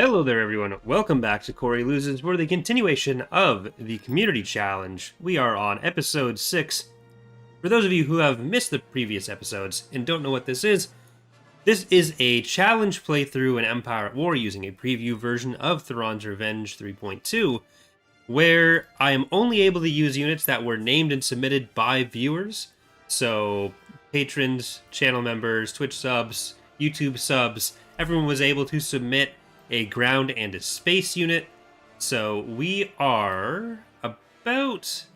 Hello there everyone, welcome back to Corey Loses for the continuation of the Community Challenge. We are on episode 6. For those of you who have missed the previous episodes and don't know what this is a challenge playthrough in Empire at War using a preview version of Thrawn's Revenge 3.2, where I am only able to use units that were named and submitted by viewers. So patrons, channel members, Twitch subs, YouTube subs, everyone was able to submit a ground and a space unit. So we are about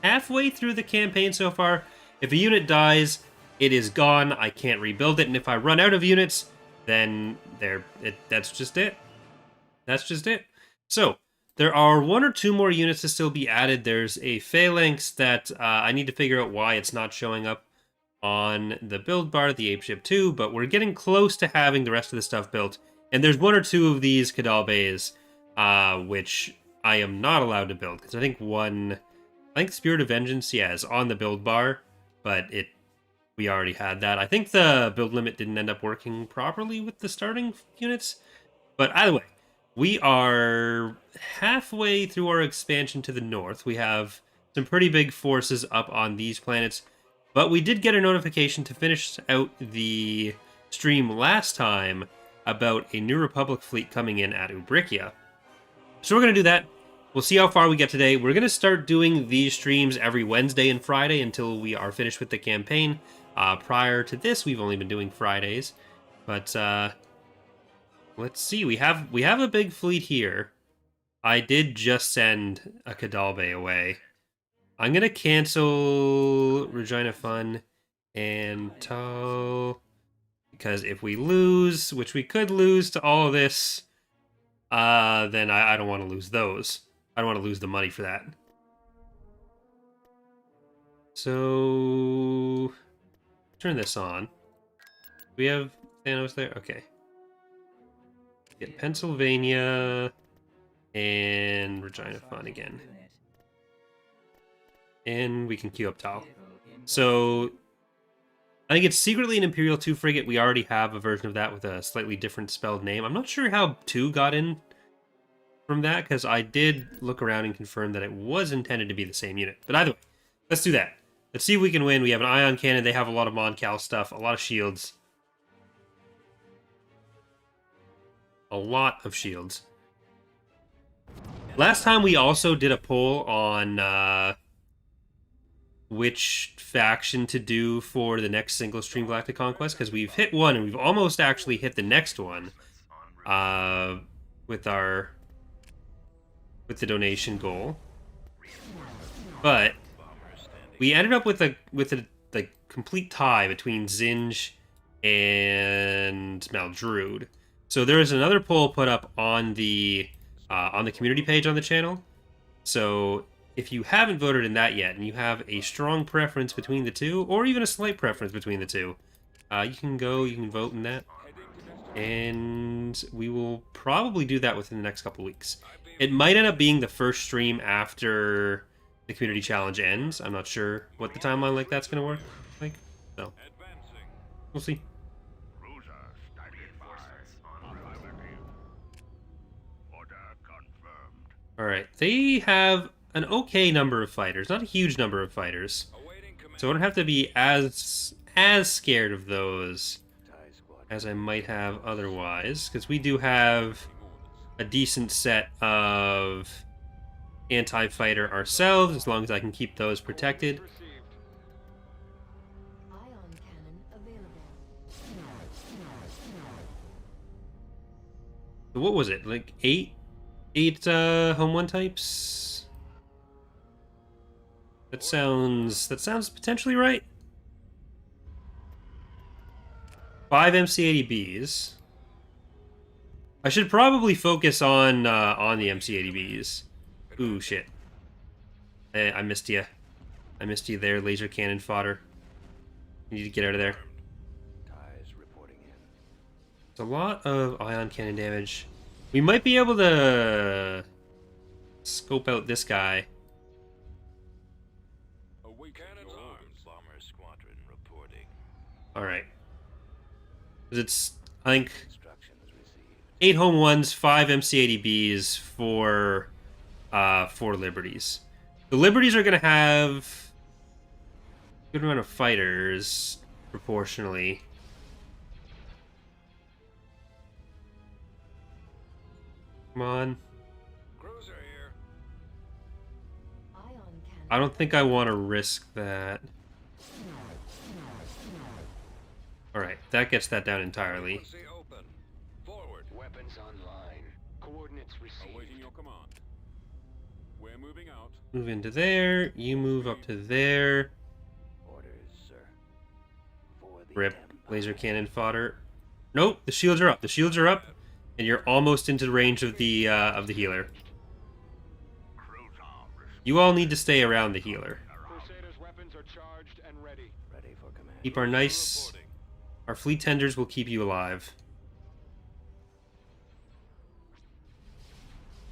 halfway through the campaign so far. If a unit dies, it is gone. I can't rebuild it, and if I run out of units, then that's just it. That's just it. So there are one or two more units to still be added. There's a phalanx that I need to figure out why it's not showing up on the build bar, the Apeship 2, but we're getting close to having the rest of the stuff built. And there's one or two of these Kadal Bays, which I am not allowed to build, because I think Spirit of Vengeance, yeah, is on the build bar, but we already had that. I think the build limit didn't end up working properly with the starting units, but either way, we are halfway through our expansion to the north. We have some pretty big forces up on these planets, but we did get a notification to finish out the stream last time about a New Republic fleet coming in at Ubrikia. So we're going to do that. We'll see how far we get today. We're going to start doing these streams every Wednesday and Friday until we are finished with the campaign. Prior to this, we've only been doing Fridays. But let's see. We have a big fleet here. I did just send a Kadal Bay away. I'm going to cancel Regina Fun and Tal, because if we lose, which we could lose to all of this, then I don't want to lose those. I don't want to lose the money for that. So turn this on. We have Thanos there? Okay. Get Pennsylvania and Regina Fun again. And we can queue up Tal. So I think it's secretly an Imperial 2 frigate. We already have a version of that with a slightly different spelled name. I'm not sure how 2 got in from that, because I did look around and confirm that it was intended to be the same unit. But either way, let's do that. Let's see if we can win. We have an ion cannon. They have a lot of Mon-Cal stuff, a lot of shields. A lot of shields. Last time we also did a poll on which faction to do for the next single stream Galactic Conquest, because we've hit one and we've almost actually hit the next one with the donation goal, but we ended up with a complete tie between Zinj and Maldrude. So there is another poll put up on the community page on the channel. So if you haven't voted in that yet, and you have a strong preference between the two, or even a slight preference between the two, you can vote in that. And we will probably do that within the next couple weeks. It might end up being the first stream after the community challenge ends. I'm not sure what the timeline like that's going to work like. So, we'll see. Alright, they have an okay number of fighters, not a huge number of fighters. So I don't have to be as scared of those as I might have otherwise, because we do have a decent set of anti-fighter ourselves, as long as I can keep those protected. What was it, like eight home one types? That sounds potentially right. 5 MC-80Bs. I should probably focus on the MC-80Bs. Ooh, shit. I missed you. I missed you there, laser cannon fodder. You need to get out of there. It's a lot of ion cannon damage. We might be able to scope out this guy. Alright. Because it's, I think, 8 home ones, 5 MC80Bs, 4 liberties. The liberties are going to have a good amount of fighters, proportionally. Come on. Cruiser here. I don't think I want to risk that. Alright, that gets that down entirely. Frequency open. Forward. Weapons online. Coordinates received. Awaiting your command. We're moving out. Move into there. You move up to there. Orders, sir. For the Rip. Empire. Laser cannon fodder. Nope, the shields are up. The shields are up, and you're almost into range of the healer. You all need to stay around the healer. Crusaders' weapons are charged and ready. Ready for command. Keep our nice... Our fleet tenders will keep you alive.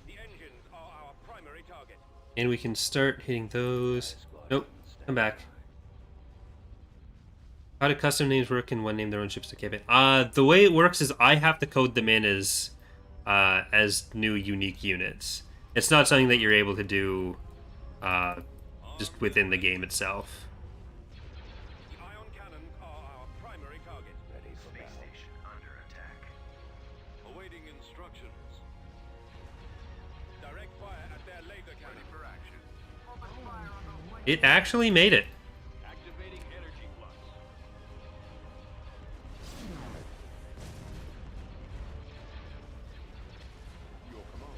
The engines are our primary target. And we can start hitting those. Nope, come back. How do custom names work and one name their own ships to keep it? The way it works is I have to code them in as new unique units. It's not something that you're able to do just within the game itself. The ion cannons are our primary target. Ready for battle. Station under attack. Awaiting instructions. Direct fire at their laser cannon. Ready for action. Open fire on the way. It actually made it. Activating energy flux. Your command.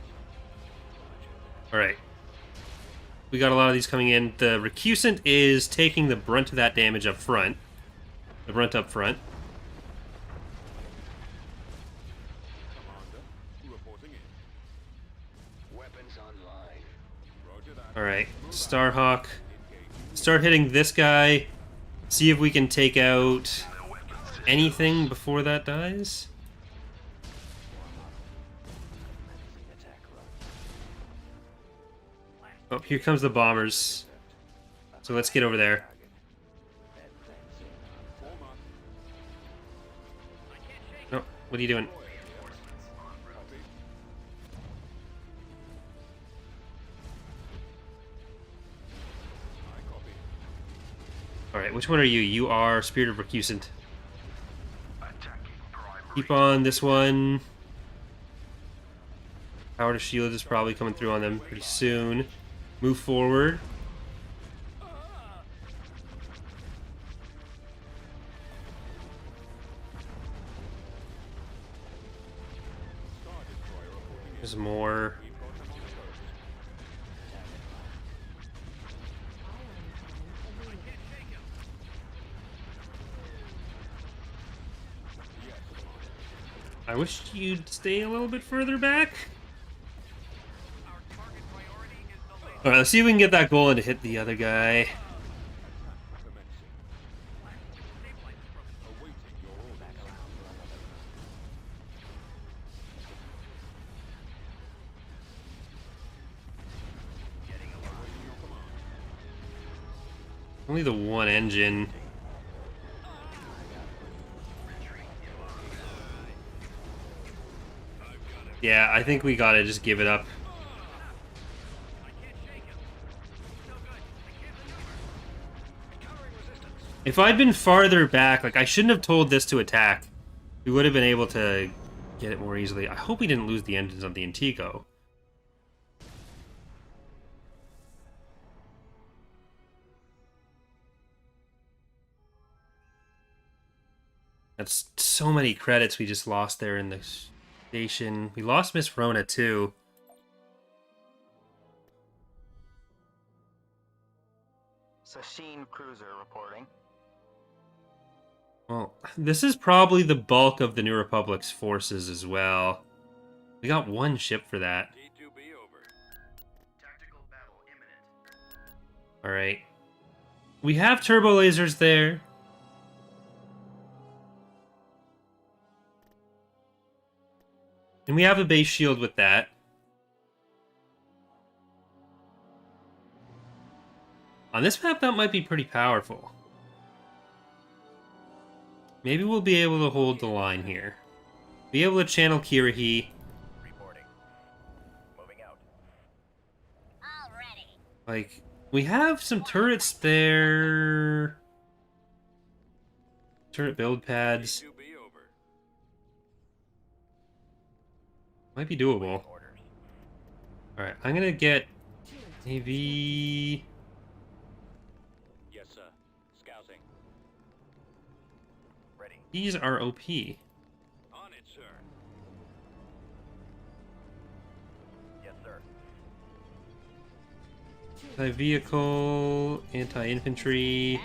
Alright. We got a lot of these coming in. The recusant is taking the brunt of that damage up front. The brunt up front. Commander, reporting in. Weapons online. Roger that. Alright. Starhawk. Start hitting this guy. See if we can take out anything before that dies. Attack run. Oh, here comes the bombers. So let's get over there. No, what are you doing? Alright, which one are you? You are Spirit of Recusant. Keep on this one. Power to shield is probably coming through on them pretty soon. Move forward. There's more. I wish you'd stay a little bit further back. Alright, let's see if we can get that goal and to hit the other guy. Only the one engine. Yeah, I think we gotta just give it up. If I'd been farther back, like, I shouldn't have told this to attack. We would have been able to get it more easily. I hope we didn't lose the engines on the Antico. That's so many credits we just lost there in the station. We lost Miss Rona, too. Sasheen Cruiser reporting. Well, this is probably the bulk of the New Republic's forces as well. We got one ship for that. G2B over. Tactical battle imminent. Alright. We have turbo lasers there. And we have a base shield with that. On this map, that might be pretty powerful. Maybe we'll be able to hold the line here. Be able to channel Kirahi. Reporting. Moving out. Like, we have some turrets there. Turret build pads. To be over. Might be doable. Orders. Alright, I'm gonna get AV. Yes, sir. Scouting. Ready. These are OP. On it, sir. Yes, sir. Anti-vehicle, anti-infantry,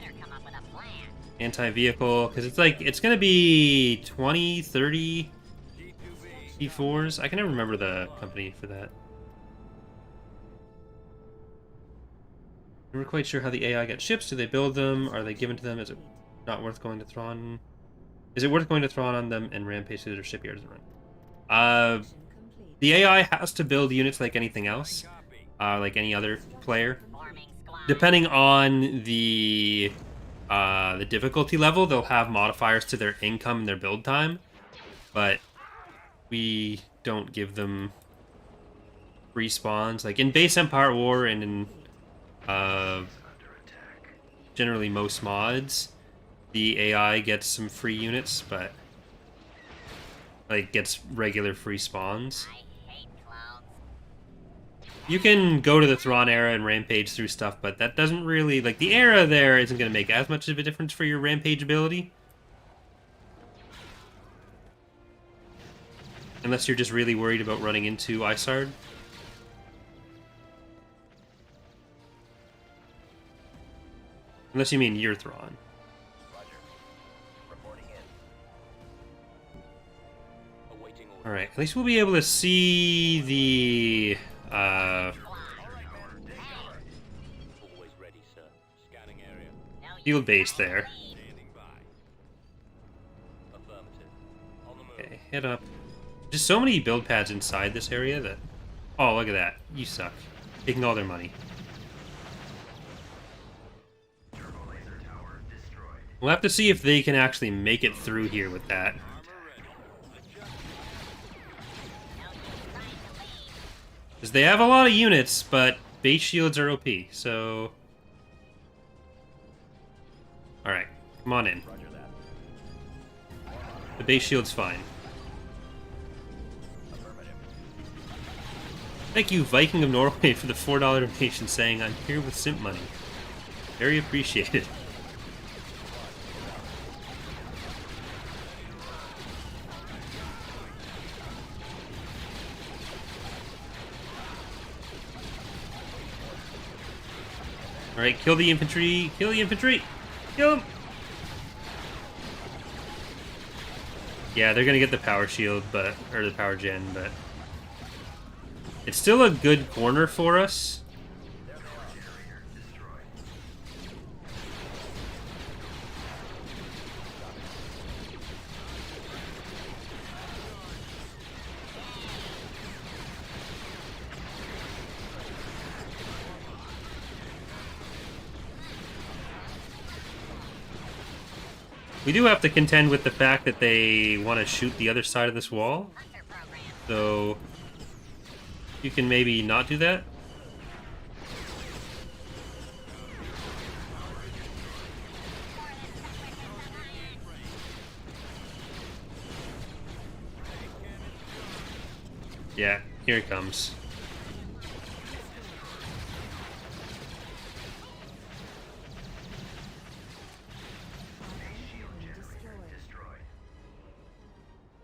anti-vehicle, because it's like, it's gonna be 20, 30 D2B. T4s. I can never remember the company for that. I'm not quite sure how the AI get ships. Do they build them? Are they given to them? Is it not worth going to Thrawn? Is it worth going to Thrawn on them and rampage to their shipyards and run? The AI has to build units like anything else, like any other player. Depending on the difficulty level, they'll have modifiers to their income and their build time, but we don't give them free spawns. Like in base Empire War and in generally most mods, the AI gets some free units, but like gets regular free spawns. You can go to the Thrawn era and rampage through stuff, but that doesn't really, like, the era there isn't going to make as much of a difference for your rampage ability. Unless you're just really worried about running into Isard. Unless you mean you're Thrawn. Roger. Reporting in. Awaiting order. Alright, at least we'll be able to see the Always ready, sir. Scanning area. field base there. Standing by. Affirmative. On the move. Okay, head up. Just so many build pads inside this area that... Oh, look at that. You suck. Taking all their money. We'll have to see if they can actually make it through here with that. Armor ready. Because they have a lot of units, but base shields are OP, so... Alright, come on in. Roger that. The base shield's fine. Affirmative. Thank you, Viking of Norway, for the $4 donation saying, I'm here with simp money. Very appreciated. Alright, kill the infantry! Kill the infantry! Kill them! Yeah, they're gonna get the power shield, but... or the power gen, but... It's still a good corner for us. We do have to contend with the fact that they want to shoot the other side of this wall. So... you can maybe not do that. Yeah, here it comes.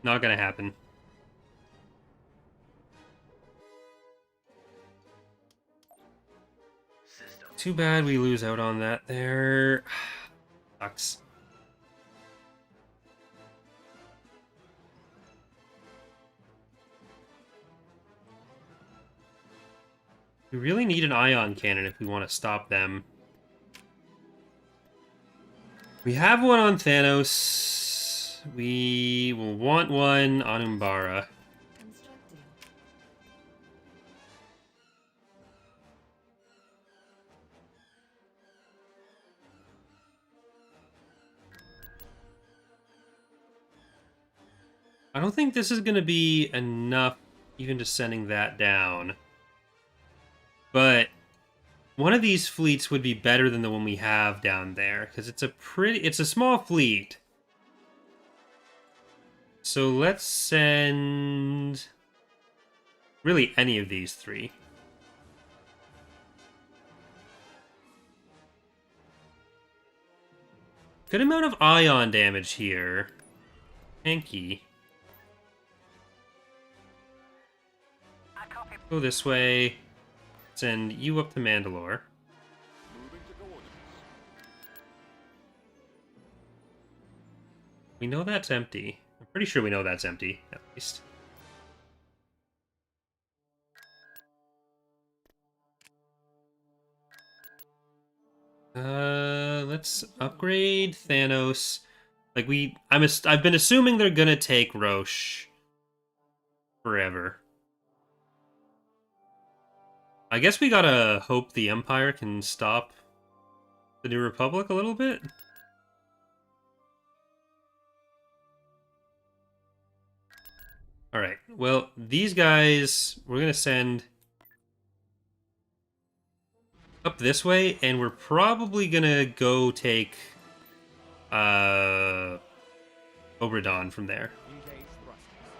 Not gonna happen. Too bad we lose out on that there. Sucks. We really need an ion cannon if we want to stop them. We have one on Thanos. We will want one on Umbara. I don't think this is going to be enough, even just sending that down. But one of these fleets would be better than the one we have down there, because it's a small fleet. So let's send really any of these three. Good amount of ion damage here. Tanky. Go this way. Send you up to Mandalore. Moving to coordinates. We know that's empty. I'm pretty sure we know that's empty, at least. Let's upgrade Thanos. Like I've been assuming they're gonna take Roche forever. I guess we gotta hope the Empire can stop the New Republic a little bit. Alright, well, these guys, we're gonna send up this way, and we're probably gonna go take Obradon from there.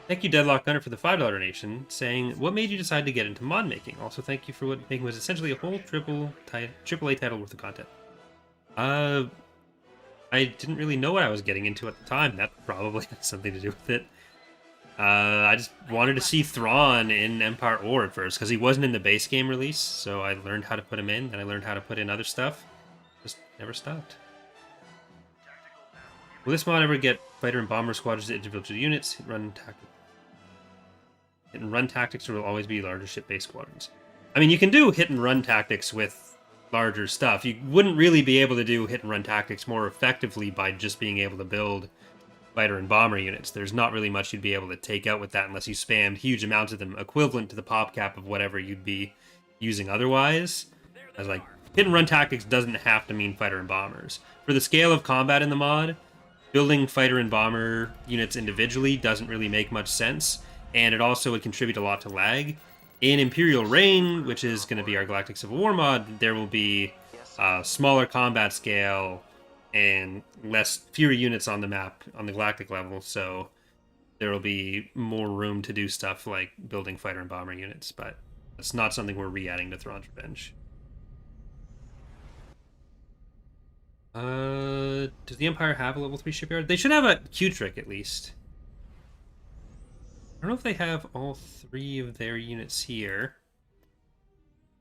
Thank you, Deadlock Gunner, for the $5 donation, saying, what made you decide to get into mod making? Also, thank you for what making was essentially a whole AAA title worth of content. I didn't really know what I was getting into at the time. That probably had something to do with it. I just wanted to see Thrawn in Empire Ore at first, because he wasn't in the base game release, so I learned how to put him in, and I learned how to put in other stuff. Just never stopped. Will this mod ever get fighter and bomber squadrons to individual units? Hit and run tactics will always be larger ship-based squadrons. I mean, you can do hit and run tactics with larger stuff. You wouldn't really be able to do hit and run tactics more effectively by just being able to build fighter and bomber units. There's not really much you'd be able to take out with that unless you spammed huge amounts of them, equivalent to the pop cap of whatever you'd be using otherwise. As like, hit and run tactics doesn't have to mean fighter and bombers. For the scale of combat in the mod, building fighter and bomber units individually doesn't really make much sense, and it also would contribute a lot to lag. In Imperial Reign, which is going to be our Galactic Civil War mod, there will be smaller combat scale and fewer units on the map on the Galactic level, so there will be more room to do stuff like building fighter and bomber units, but that's not something we're re-adding to Thrawn's Revenge. Does the Empire have a level 3 shipyard? They should have a Q-Trick at least. I don't know if they have all 3 of their units here.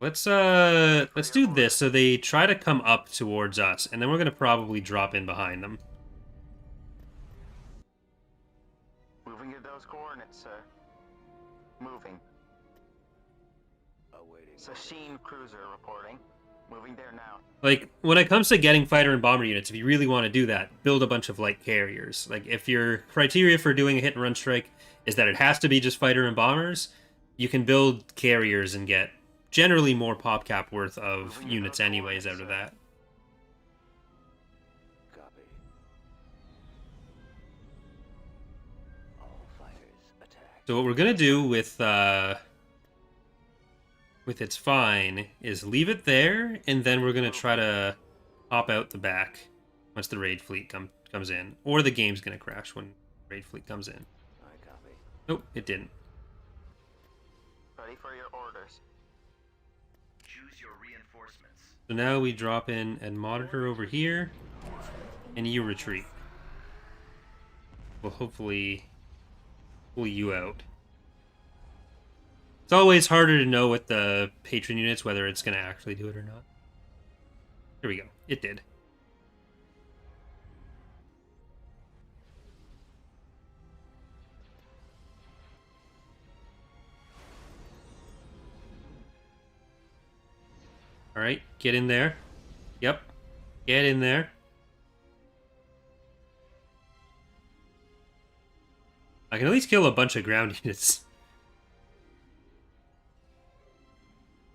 Let's do this so they try to come up towards us, and then we're gonna probably drop in behind them. Moving to those coordinates, sir. Moving. Awaiting. Sasheen cruiser reporting. Moving there now. Like, when it comes to getting fighter and bomber units, if you really want to do that, build a bunch of light carriers. Like, if your criteria for doing a hit and run strike is that it has to be just fighter and bombers, you can build carriers and get generally more pop cap worth of units anyways out of that. Copy. All fighters attack. So what we're gonna do with It's Fine is leave it there, and then we're gonna try to pop out the back once the raid fleet comes in, or the game's gonna crash when raid fleet comes in. I copy. Nope, it didn't. Ready for your orders. Choose your reinforcements. So now we drop in and monitor over here, and you retreat. We'll hopefully pull you out. It's always harder to know with the patron units whether it's going to actually do it or not. Here we go. It did. Alright, get in there. Yep. Get in there. I can at least kill a bunch of ground units.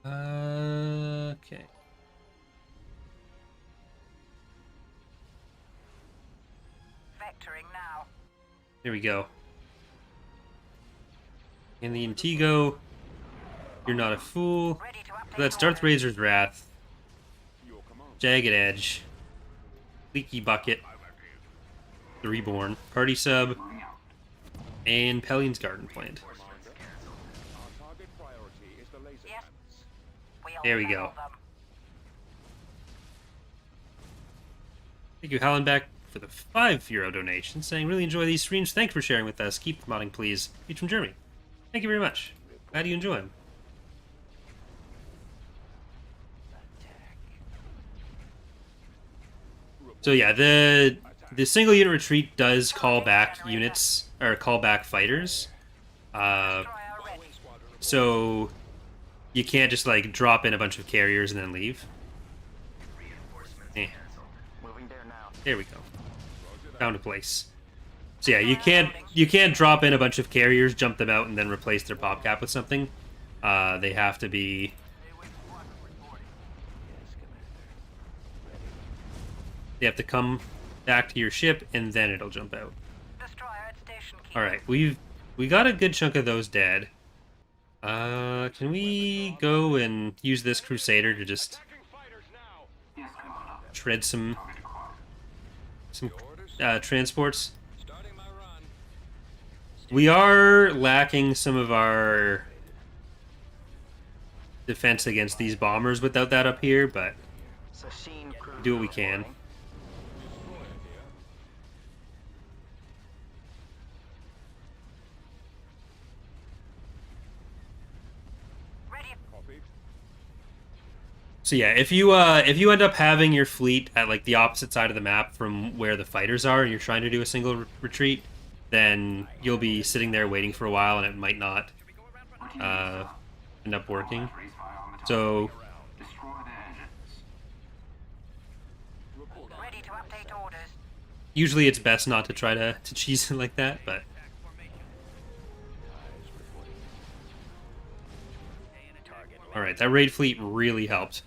Okay. Vectoring now. There we go. And the Intigo, you're not a fool. Ready to So update that's Darth orders. Razor's Wrath, Your command. Jagged Edge, Leaky Bucket, the Reborn, Party Sub, and Pellion's Garden Plant. Our target priority is the laser Yes. cannons. We'll There we level go. them. Thank you, Hallenbeck, for the €5 donation, saying, really enjoy these streams. Thanks for sharing with us. Keep promoting, please. He's from Germany. Thank you very much. Glad you enjoy him. So yeah, the single unit retreat does call back units, or call back fighters. Destroyer ready. So you can't just like drop in a bunch of carriers and then leave. Reinforcements Eh. cancelled. Moving there now. There we go. Found a place. So yeah, you can't drop in a bunch of carriers, jump them out, and then replace their pop cap with something. They have to be. They have to come back to your ship, and then it'll jump out. Destroyer at station key. All right, we got a good chunk of those dead. Can we go and use this Crusader to just Attacking fighters now. shred some transports? Starting my run. We are lacking some of our defense against these bombers without that up here, but Sasheen cruiser do what we can. reporting. Ready. Copied. So yeah, if you end up having your fleet at like the opposite side of the map from where the fighters are, and you're trying to do a single retreat, then you'll be sitting there waiting for a while, and it might not end up working. So Ready to update orders. usually it's best not to try to cheese it like that, but all right, that raid fleet really helped.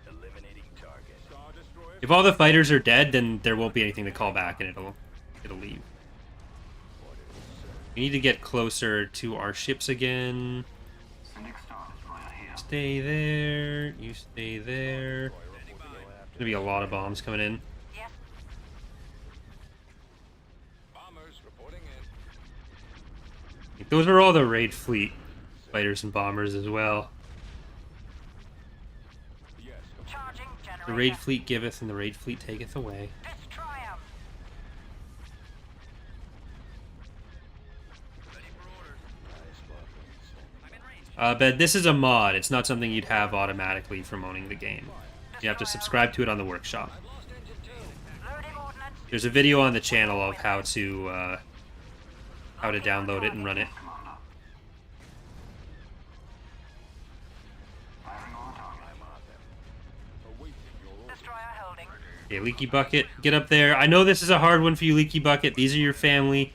Eliminating target. Star destroyer. If all the fighters are dead, then there won't be anything to call back, and it'll leave. We need to get closer to our ships again. Stay there. You stay there. There's gonna be a lot of bombs coming in. Yes. Bombers reporting in. Those are all the raid fleet fighters and bombers as well. Yes. Charging generator. The raid fleet giveth and the raid fleet taketh away. Destroy 'em. But this is a mod. It's not something you'd have automatically from owning the game. You have to subscribe to it on the workshop. Loading ordnance. There's a video on the channel of how to download it and run it. Destroyer holding. Okay, Leaky Bucket, get up there. I know this is a hard one for you, Leaky Bucket. These are your family.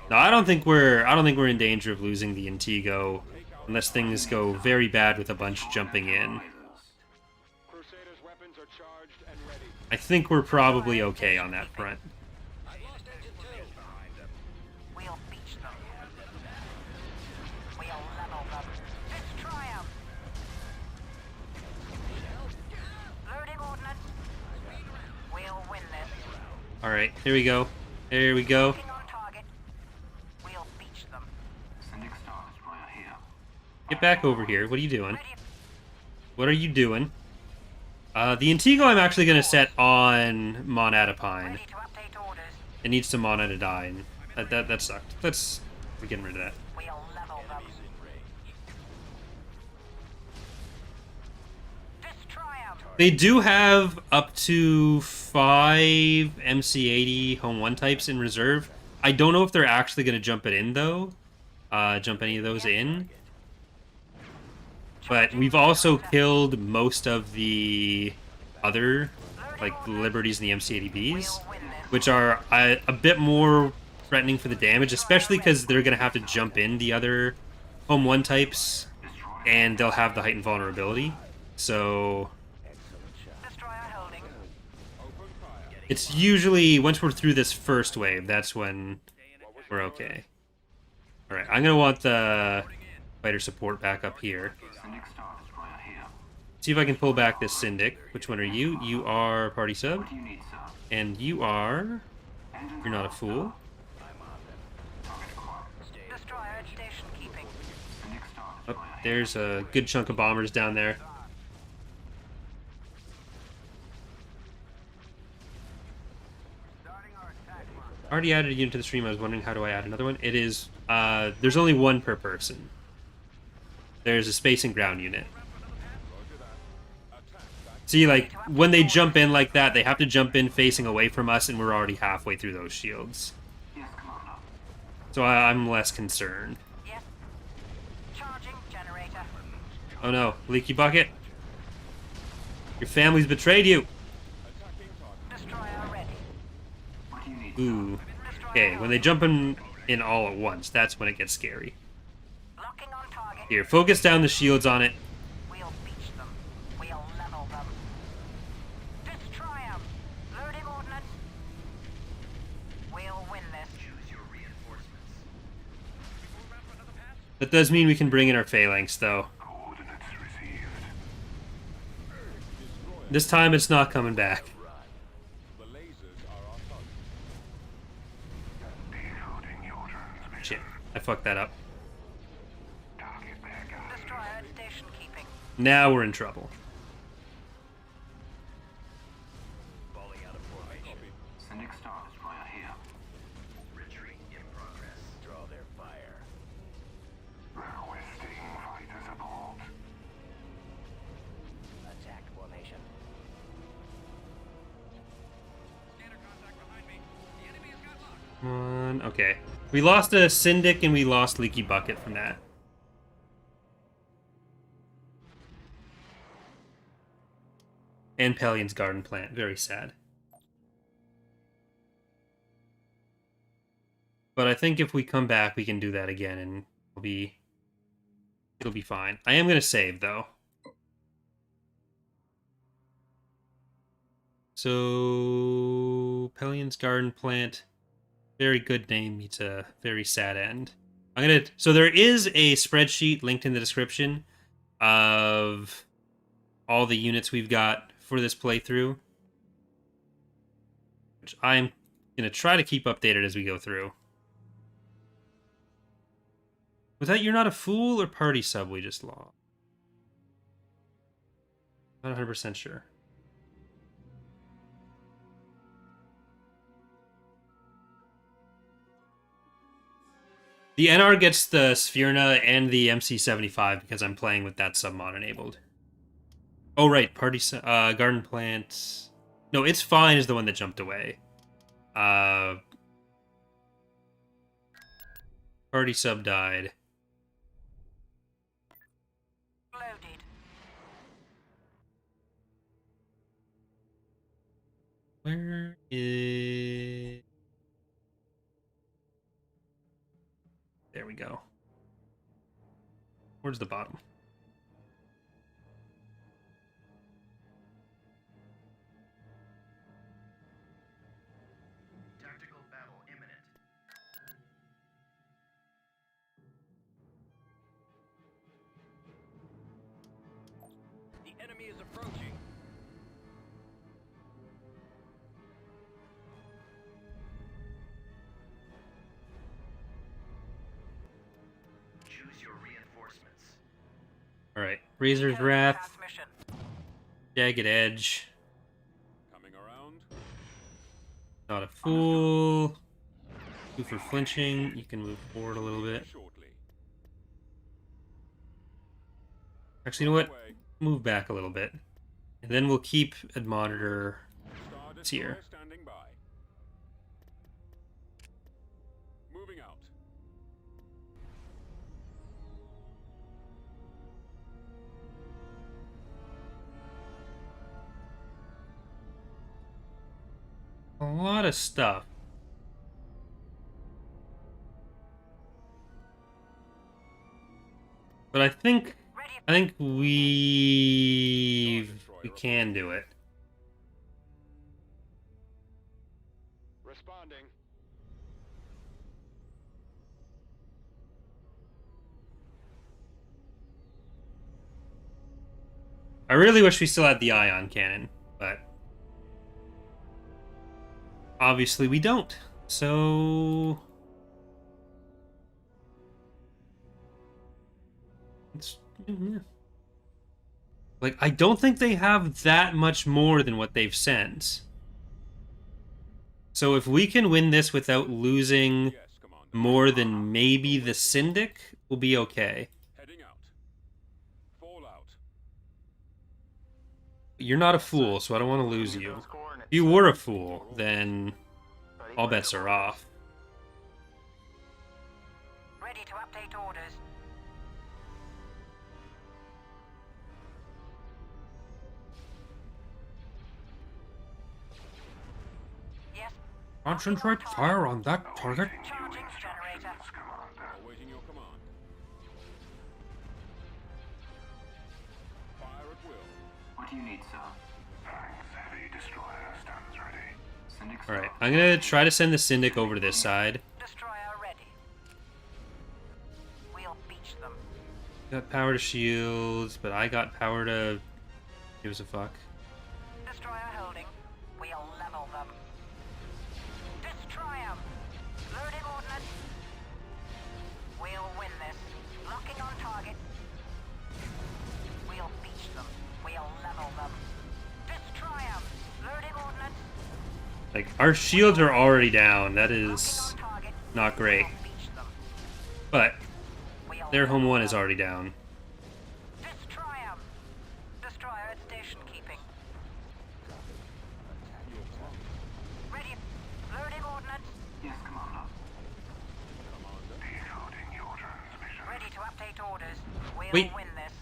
No, I don't think we're in danger of losing the Intigo unless things go very bad with a bunch jumping in. Crusader's weapons are charged and ready. I think we're probably okay on that front. We'll beach them. We'll level them. Destroy 'em. Loading ordnance. We'll win this. All right, here we go. There we go. Looking on target. We'll beach them. Get back over here. What are you doing? Ready. What are you doing? The Intigo I'm actually going to set on Monadapine. Ready to update orders. It needs some mana to die, and that sucked. We're getting rid of that. We'll level them. Destroy 'em. They do have up to 5 MC80 Home 1 types in reserve. I don't know if they're actually going to jump it in, though. Jump any of those in. But we've also killed most of the other, like, the Liberties and the MC80Bs, We'll win this. which are a bit more threatening for the damage, especially because they're going to have to jump in the other Home 1 types, and they'll have the heightened vulnerability. So Destroyer holding. Open fire. It's usually, once we're through this first wave, that's when we're okay. Alright, I'm gonna want the fighter support back up here. See if I can pull back this Syndic. Which one are you? You are party sub. And you are... You're not a fool. Destroyer at station keeping. Oh, there's a good chunk of bombers down there. Already added a unit to the stream. I was wondering, how do I add another one? It is, there's only one per person. There's a space and ground unit. See, like, when they jump in like that, they have to jump in facing away from us, and we're already halfway through those shields. So I'm less concerned. Yes. Charging generator. Oh no, leaky bucket. Your family's betrayed you. Destroyer ready. Ooh. Okay, when they jump in all at once, that's when it gets scary. Locking on target. Here, focus down the shields on it. We'll beach them. We'll level them. Destroy them. Loading ordnance. We'll win this. Choose your reinforcements. That does mean we can bring in our phalanx, though. Coordinates received. This time it's not coming back. The lasers are our target. Decoding your transmission. Shit, I fucked that up. Target backup. Destroyer at station keeping. Now we're in trouble. Falling out of formation. Sending Star Destroyer here. Retreat in progress. Draw their fire. Requesting fighter support. Attack formation. Come on, okay. We lost a Syndic and we lost Leaky Bucket from that. And Pellion's Garden Plant. Very sad. But I think if we come back, we can do that again and it'll be fine. I am going to save, though. So, Pellion's Garden Plant. Very good name. Meets a very sad end. So there is a spreadsheet linked in the description of all the units we've got for this playthrough, which I'm going to try to keep updated as we go through. Was that You're Not a Fool or Party Sub we just lost? Not 100% sure. The NR gets the Sphyrna and the MC75 because I'm playing with that submod enabled. Oh, right. Garden Plant. No, It's Fine is the one that jumped away. Party Sub died. Loaded. Where is... There we go. Where's the bottom? Tactical battle imminent. The enemy is approaching. Choose your reinforcements. Alright. Razor's Wrath. Transmission. Jagged Edge. Coming around. Not a Fool. 2 for flinching. You can move forward a little bit. Shortly. Actually, you know what? Away. Move back a little bit. And then we'll keep Admonitor Star It's here. Destroyer standing by. Moving out. a lot of stuff. But I think we can do it. Responding. I really wish we still had the ion cannon, but obviously we don't. So it's, yeah. Like, I don't think they have that much more than what they've sent. So if we can win this without losing Yes, Commander. more than maybe the Syndic, we'll be okay. Heading out. Fallout. You're not a fool, so I don't want to lose you. Those coordinates. If you were a fool, then all bets are off. Ready to update orders. Yes. Concentrate fire on that target. Charging generator. Awaiting your command. Fire at will. What do you need, sir? Thanks. Heavy destroyer stands ready. Syndic Alright, I'm gonna try to send the Syndic over to this side. Destroyer ready. We'll beach them. Got power to shields, but I got power to... Give us a fuck. Destroyer holding. We'll level them. Destroy 'em. Loading ordnance. We'll win this. Locking on target. We'll beach them. We'll level them. Destroy 'em. Loading ordnance. Like, our shields are already down. That Locking is on target. not great. We'll beach them. But We'll their home level one is them. already down. Destroy 'em. Destroyer at station keeping. Ready. Loading ordnance. Yes, Commander. Decoding your transmission. Ready to update orders. We'll Wait. win this.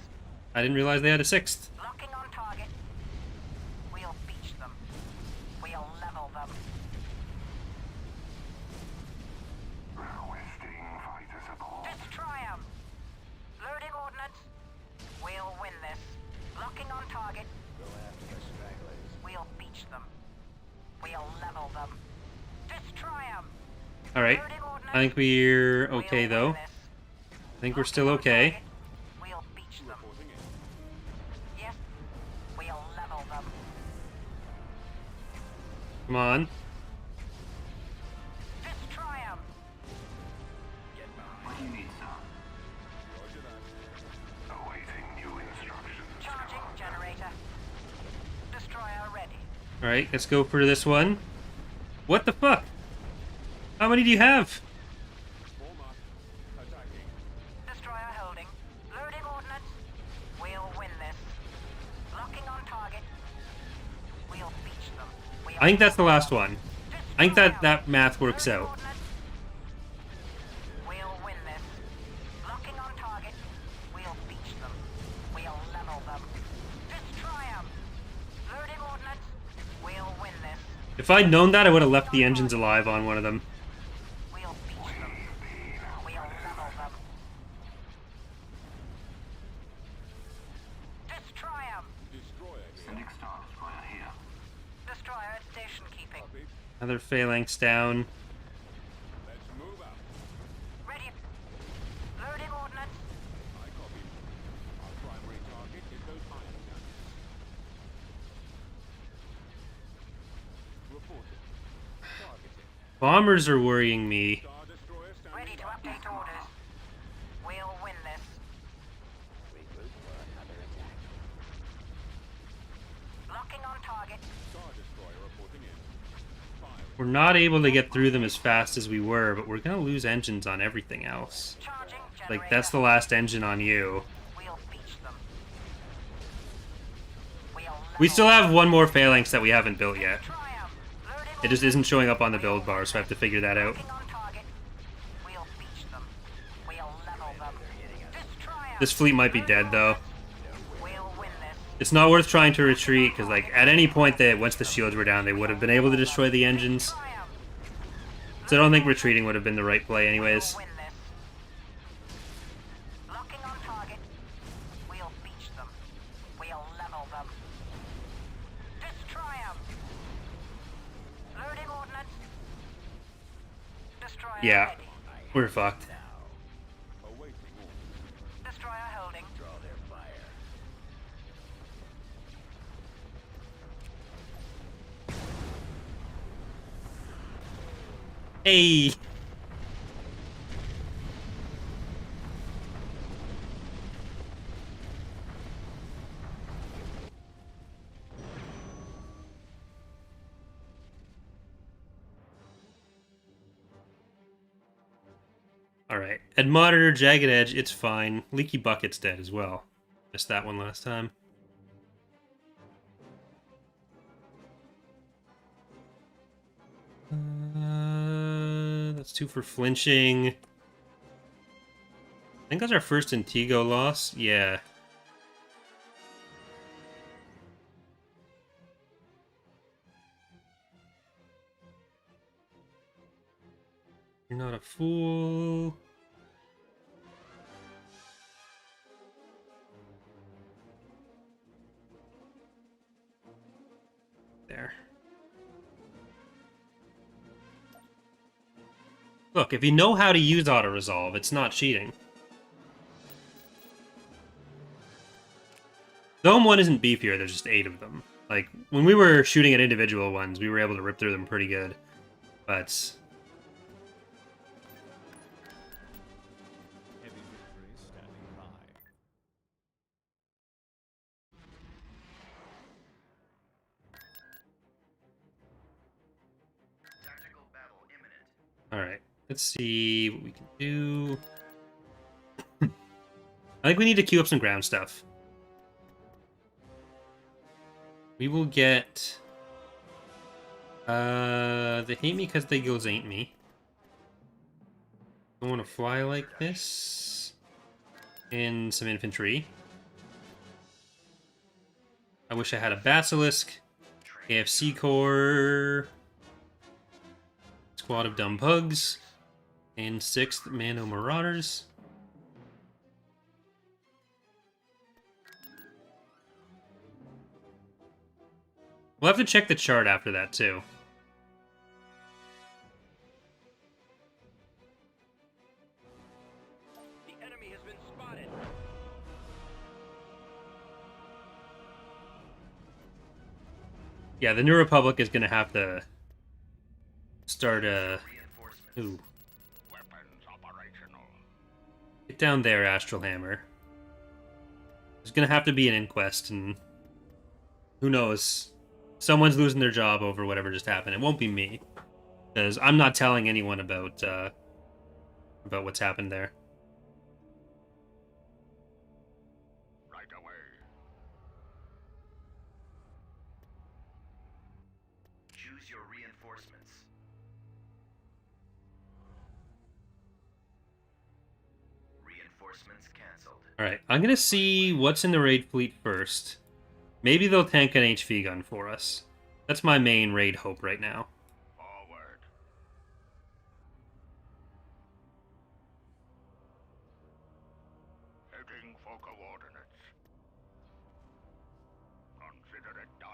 I didn't realize they had a 6th. Locking on target. We'll beach them. We'll level them. Requesting fighter support. Destroy 'em. Loading ordnance. We'll win this. Locking on target. We'll beach them. We'll level them. Destroy 'em. Alright. Loading ordnance. I think we're okay, We'll though. win this. I think we're Locking still on okay. target. We'll beach them. Reporting in. Yes. We'll level them. Come on. Destroy 'em. What do you need, sir? Roger that. Awaiting new instructions. Charging generator. Destroyer ready. Alright, let's go for this one. What the fuck? How many do you have? Form up. Attacking. Destroyer holding. Loading ordnance. We'll win this. Locking on target. We'll beach them. We'll I think that's the last one. I think that math works Loading out. ordnance. We'll win this. Locking on target. We'll beach them. We'll level them. Destroy 'em. Loading ordnance. We'll win this. If I'd known that, I would have left the engines alive on one of them. We'll beach them. We'll level them. Destroy 'em. Destroyer here. Syndic Star Destroyer here. Destroyer at station keeping. Copy. Another phalanx down. Let's move out. Ready. Loading ordnance. I copy. Our primary target is those ion cannons. Reporting. Targeting. Bombers are worrying me. Star Destroyer standing Ready to by. update orders. We'll win this. Locking on target. Star Destroyer reporting in. Fire. We're not able to get through them as fast as we were, but we're gonna lose engines on everything else. Charging generator. Like, that's the last engine on you. We'll beach them. We'll We level still have one more phalanx that we haven't built yet. Destroy 'em. Loading It just isn't showing up on the build bar, so I have to figure that out. Locking on target. We'll beach them. We'll level them. Destroy 'em. This fleet might be dead, though. We'll win this. It's not worth trying to retreat, because, like, at any point that once the shields were down, they would have been able to destroy the engines. Destroy 'em. So I don't think retreating would have been the right play anyways. We'll win this. Locking on target. We'll beach them. We'll level them. Destroy 'em. Loading ordnance. Yeah, ready. we're fucked. Awaiting orders. Destroyer holding. Draw their fire. Hey! Alright. Ed Monitor, Jagged Edge, it's fine. Leaky Bucket's dead as well. Missed that one last time. That's 2 for flinching. I think that's our first Intigo loss. Yeah. You're not a fool. There. Look, if you know how to use auto-resolve, it's not cheating. Dome 1 isn't beefier, there's just 8 of them. Like, when we were shooting at individual ones, we were able to rip through them pretty good. But... Heavy victory standing by. Tactical battle imminent. Alright, let's see what we can do. I think we need to queue up some ground stuff. We will get... they hate me because they goes ain't me. I want to fly like this. And some infantry. I wish I had a Basilisk. AFC Corps. Squad of Dumb Pugs. And 6th Mano Marauders. We'll have to check the chart after that, too. The enemy has been spotted. Yeah, the New Republic is going to have to start a... Reinforcements. Ooh. Weapons operational. Get down there, Astral Hammer. There's going to have to be an inquest, and who knows? Someone's losing their job over whatever just happened. It won't be me, because I'm not telling anyone about what's happened there. Right away. Choose your reinforcements. Reinforcements cancelled. Alright, I'm going to see what's in the raid fleet first. Maybe they'll tank an HV gun for us. That's my main raid hope right now. Forward. Heading for coordinates. Consider it done.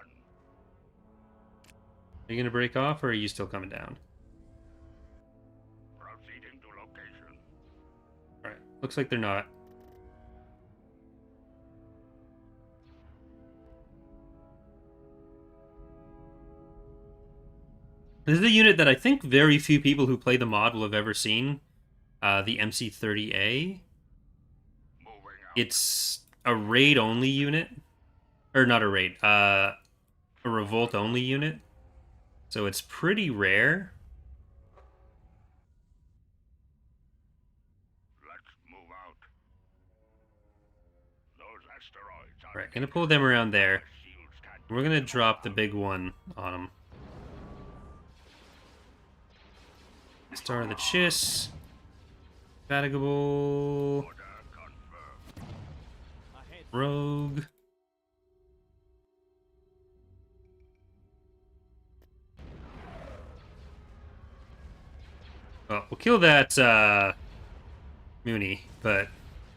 Are you going to break off, or are you still coming down? Proceeding to location. Alright, looks like they're not. This is a unit that I think very few people who play the mod will have ever seen. The MC-30A. Moving out. It's a raid-only unit. Or not a raid. A revolt-only unit. So it's pretty rare. Let's move out. Those asteroids are... Alright, gonna pull them around there. Shields can't... We're gonna drop the big one on them. Star of the Chiss. Fatigable. Order confirmed. Ahead. Rogue. Well, we'll kill that Mooney, but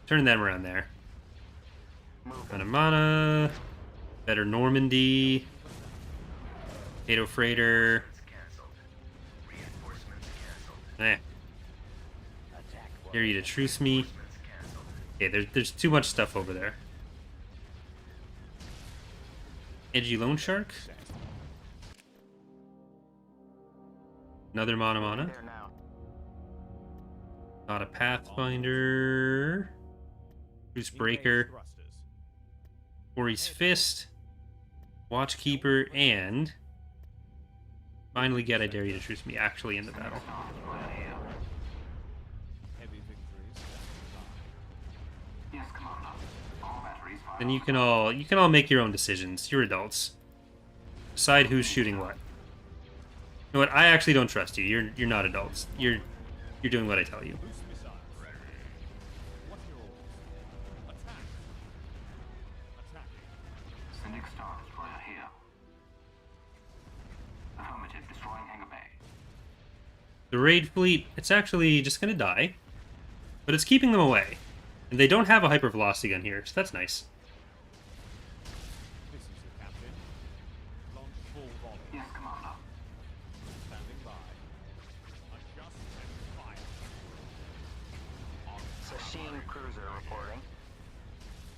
turn them around there. Mana, better Normandy, Potato Freighter. Cancelled. Reinforcements cancelled. Eh, Dare you to truce me. Okay, there's too much stuff over there. Edgy Loan Shark. Another Mana Mana. There now. Not a Pathfinder. Truce Breaker. Ori's Fist. Watchkeeper, and finally get I Dare You to Truce Me actually in the battle. Then you can all make your own decisions. You're adults. Decide who's shooting what. You know what? I actually don't trust you. You're not adults. You're doing what I tell you. The raid fleet, it's actually just gonna die, but it's keeping them away. And they don't have a hypervelocity gun here, so that's nice. This is the captain. Launch full volley. Yes, Commander. Standing by. Adjust and fire. Sasheen cruiser reporting.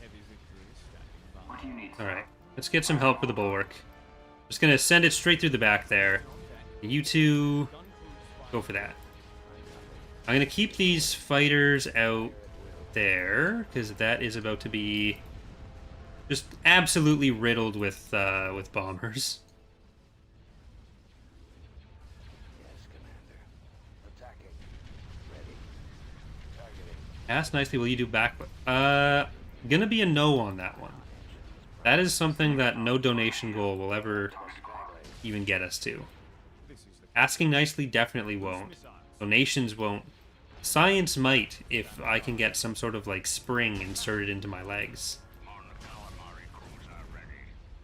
Heavy victory standing by. What do you need? Alright, let's get some help for the bulwark. Just gonna send it straight through the back there. You two go for that. I'm gonna keep these fighters out there because that is about to be just absolutely riddled with bombers. Yes, Commander. Attacking. Ready. Targeting. Ask nicely, will you do back? Gonna be a no on that one. That is something that no donation goal will ever even get us to. Asking nicely definitely won't. Donations won't. Science might if I can get some sort of like spring inserted into my legs.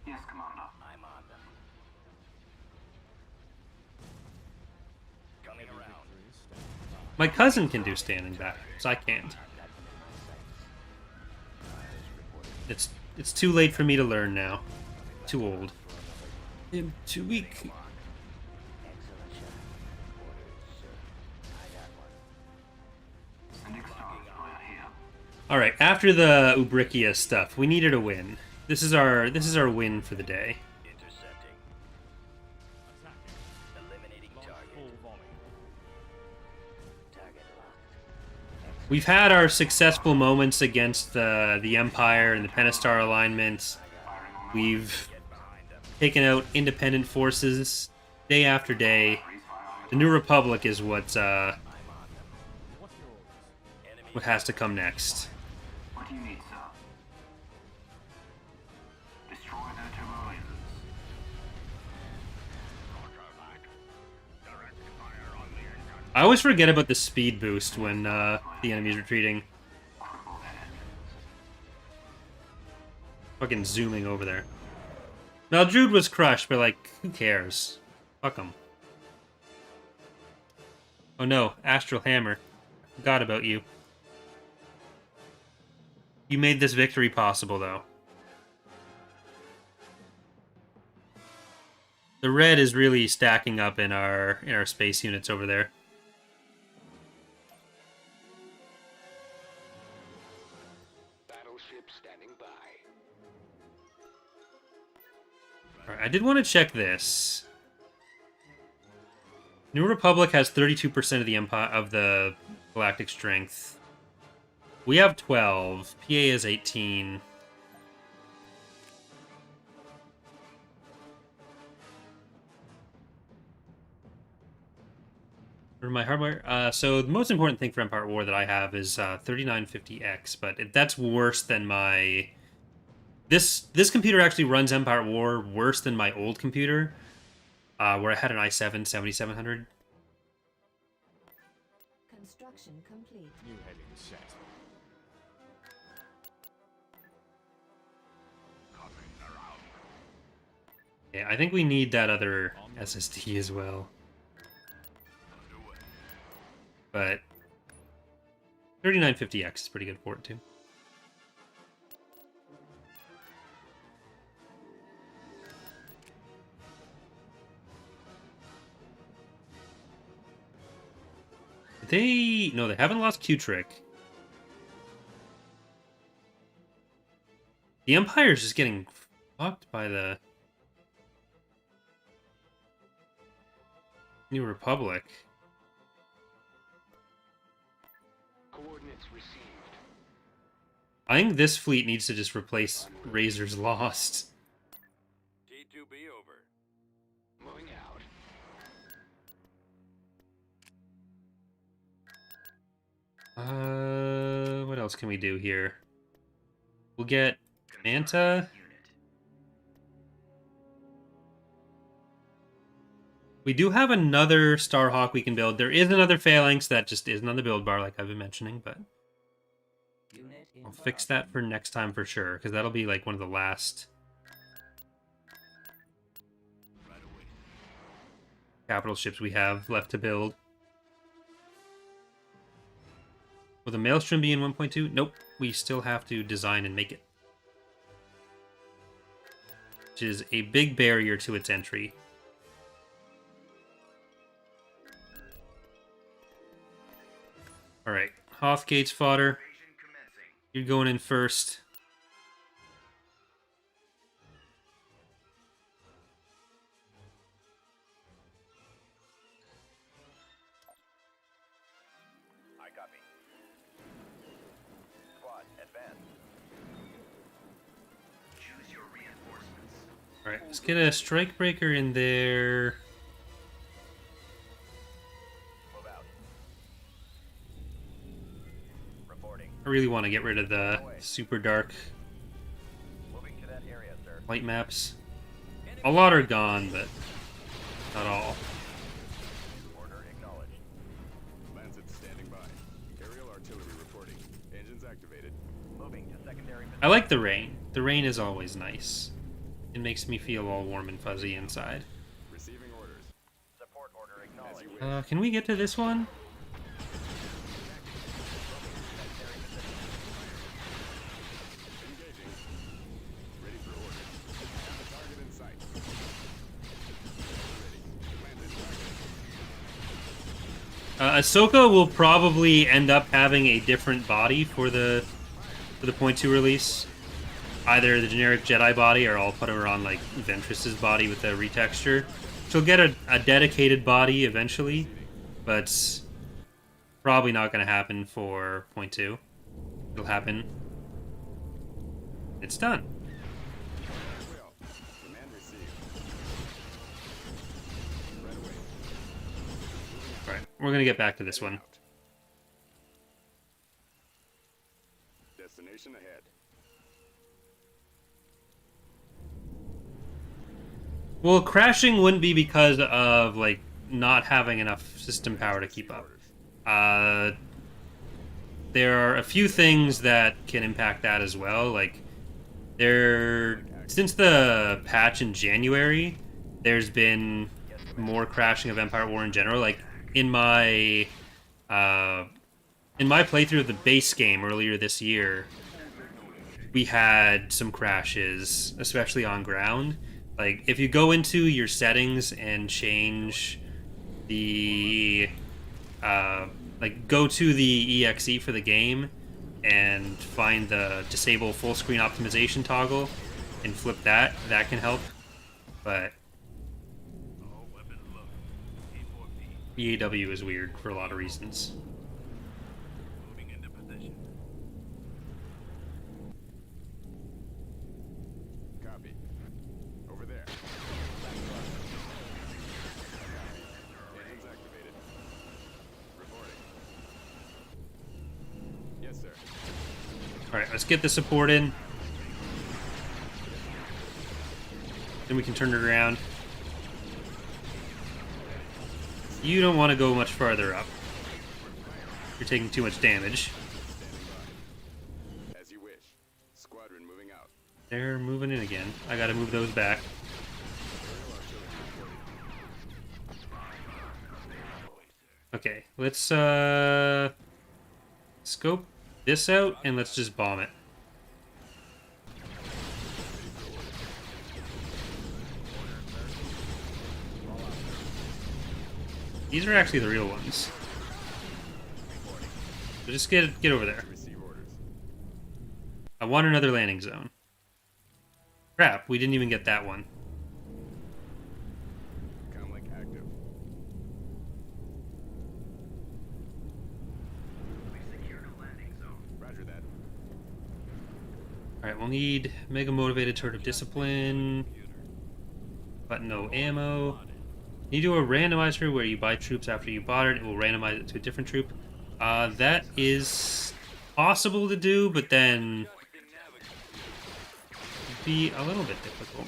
Yes, Commander. I'm on them. Coming around. My cousin can do standing back, so I can't. It's too late for me to learn now. Too old. I'm too weak. Excellent shot. Orders, sir. I got one. Sending Star Destroyer here. All right, after the Ubrikia stuff, we needed a win. This is our win for the day. Intercepting. Eliminating target. Full volley. Target locked. We've had our successful moments against the Empire and the Pentastar alignment. We've taken out independent forces day after day. The New Republic is what has to come next. What do you need, sir? Destroy their terminals. I always forget about the speed boost when the enemy's retreating. Fucking zooming over there. Maldrude was crushed, but like, who cares? Fuck him. Oh no, Astral Hammer. Forgot about you. You made this victory possible, though. The red is really stacking up in our space units over there. Battleship standing by. Alright, I did want to check this. New Republic has 32% of the Empire of the Galactic strength. We have 12. PA is 18. For my hardware, so the most important thing for Empire War that I have is 3950X, but that's worse than my. This computer actually runs Empire War worse than my old computer, where I had an i7 7700. Construction complete. New heading set. Yeah, I think we need that other SSD as well. But 3950X is pretty good for it too. they... No, they haven't lost Q-Trick. The Empire's just getting fucked by the New Republic. Coordinates received. I think this fleet needs to just replace Razor's Lost. T2B over. Moving out. What else can we do here? We'll get Manta. We do have another Starhawk we can build. There is another Phalanx that just isn't on the build bar like I've been mentioning, but I'll fix that for next time for sure, because that'll be like one of the last capital ships we have left to build. Will the Maelstrom be in 1.2? Nope. We still have to design and make it. Which is a big barrier to its entry. Alright. Hothgate's fodder. You're going in first. I copy. Squad, advance. Choose your reinforcements. Alright, let's get a strike breaker in there. Move out. Reporting. I really want to get rid of the super dark Moving to that area, sir. light maps. A lot are gone, but not all. Order acknowledged. Lancet standing by. Aerial artillery reporting. Engines activated. Moving to secondary I like the rain. The rain is always nice. It makes me feel all warm and fuzzy inside. Receiving orders. support order acknowledged. Can we get to this one? Engaging. Ready for orders. Have the target in sight. Ready. Landed. Ahsoka will probably end up having a different body for the point 2 release. Either the generic Jedi body, or I'll put her on like Ventress's body with the retexture. She'll get a dedicated body eventually, but probably not going to happen for point 2. It'll happen. It's done. Will. Command received. Right away. Alright, we're going to get back to this one. Out. Destination ahead. Well, crashing wouldn't be because of, like, not having enough system power to keep up. There are a few things that can impact that as well. Like, since the patch in January, there's been more crashing of Empire War in general. Like, in my playthrough of the base game earlier this year, we had some crashes, especially on ground. Like, if you go into your settings and change the, like, go to the EXE for the game and find the disable full screen optimization toggle and flip that, that can help. But EAW is weird for a lot of reasons. Moving into position. Copy. Over there. Engines activated. Reporting. Yes, sir. Alright, let's get the support in. Then we can turn it around. You don't want to go much farther up. You're taking too much damage. As you wish. Squadron moving out. They're moving in again. I gotta move those back. Okay, let's scope this out and let's just bomb it. These are actually the real ones. So just get over there. Receive orders. I want another landing zone. Crap, we didn't even get that one. Comlink active. We've secured a landing zone. Roger that. Alright, we'll need Mega Motivated Turret of Discipline, but no ammo. You do a randomizer where you buy troops after you bought it. It will randomize it to a different troop. That is possible to do, but then it'd be a little bit difficult.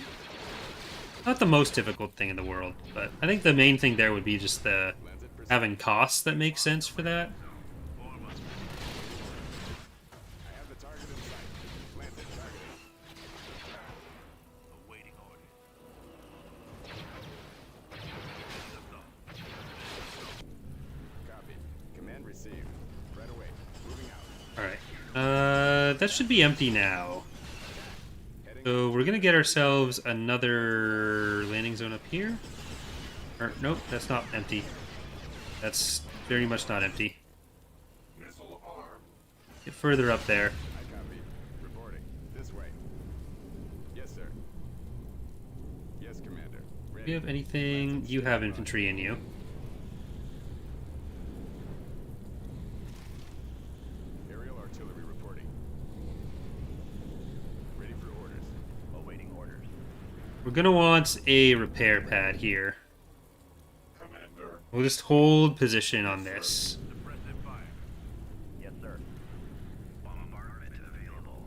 Not the most difficult thing in the world, but I think the main thing there would be just the having costs that make sense for that. I have the target in sight. Planted target. Awaiting order. Copy. Command received. Right away. Moving out. Alright. That should be empty now. Heading. So we're gonna get ourselves another landing zone up here. Or, nope, that's not empty. That's very much not empty. Get further up there. I copy. Reporting. This way. Yes, sir. Yes, Commander. Do Ready. you have anything? You have infantry in you. Aerial artillery reporting. Ready for orders. Awaiting orders. We're gonna want a repair pad here. We'll just hold position on this. Suppressive fire. Yes, sir. Bombardment available.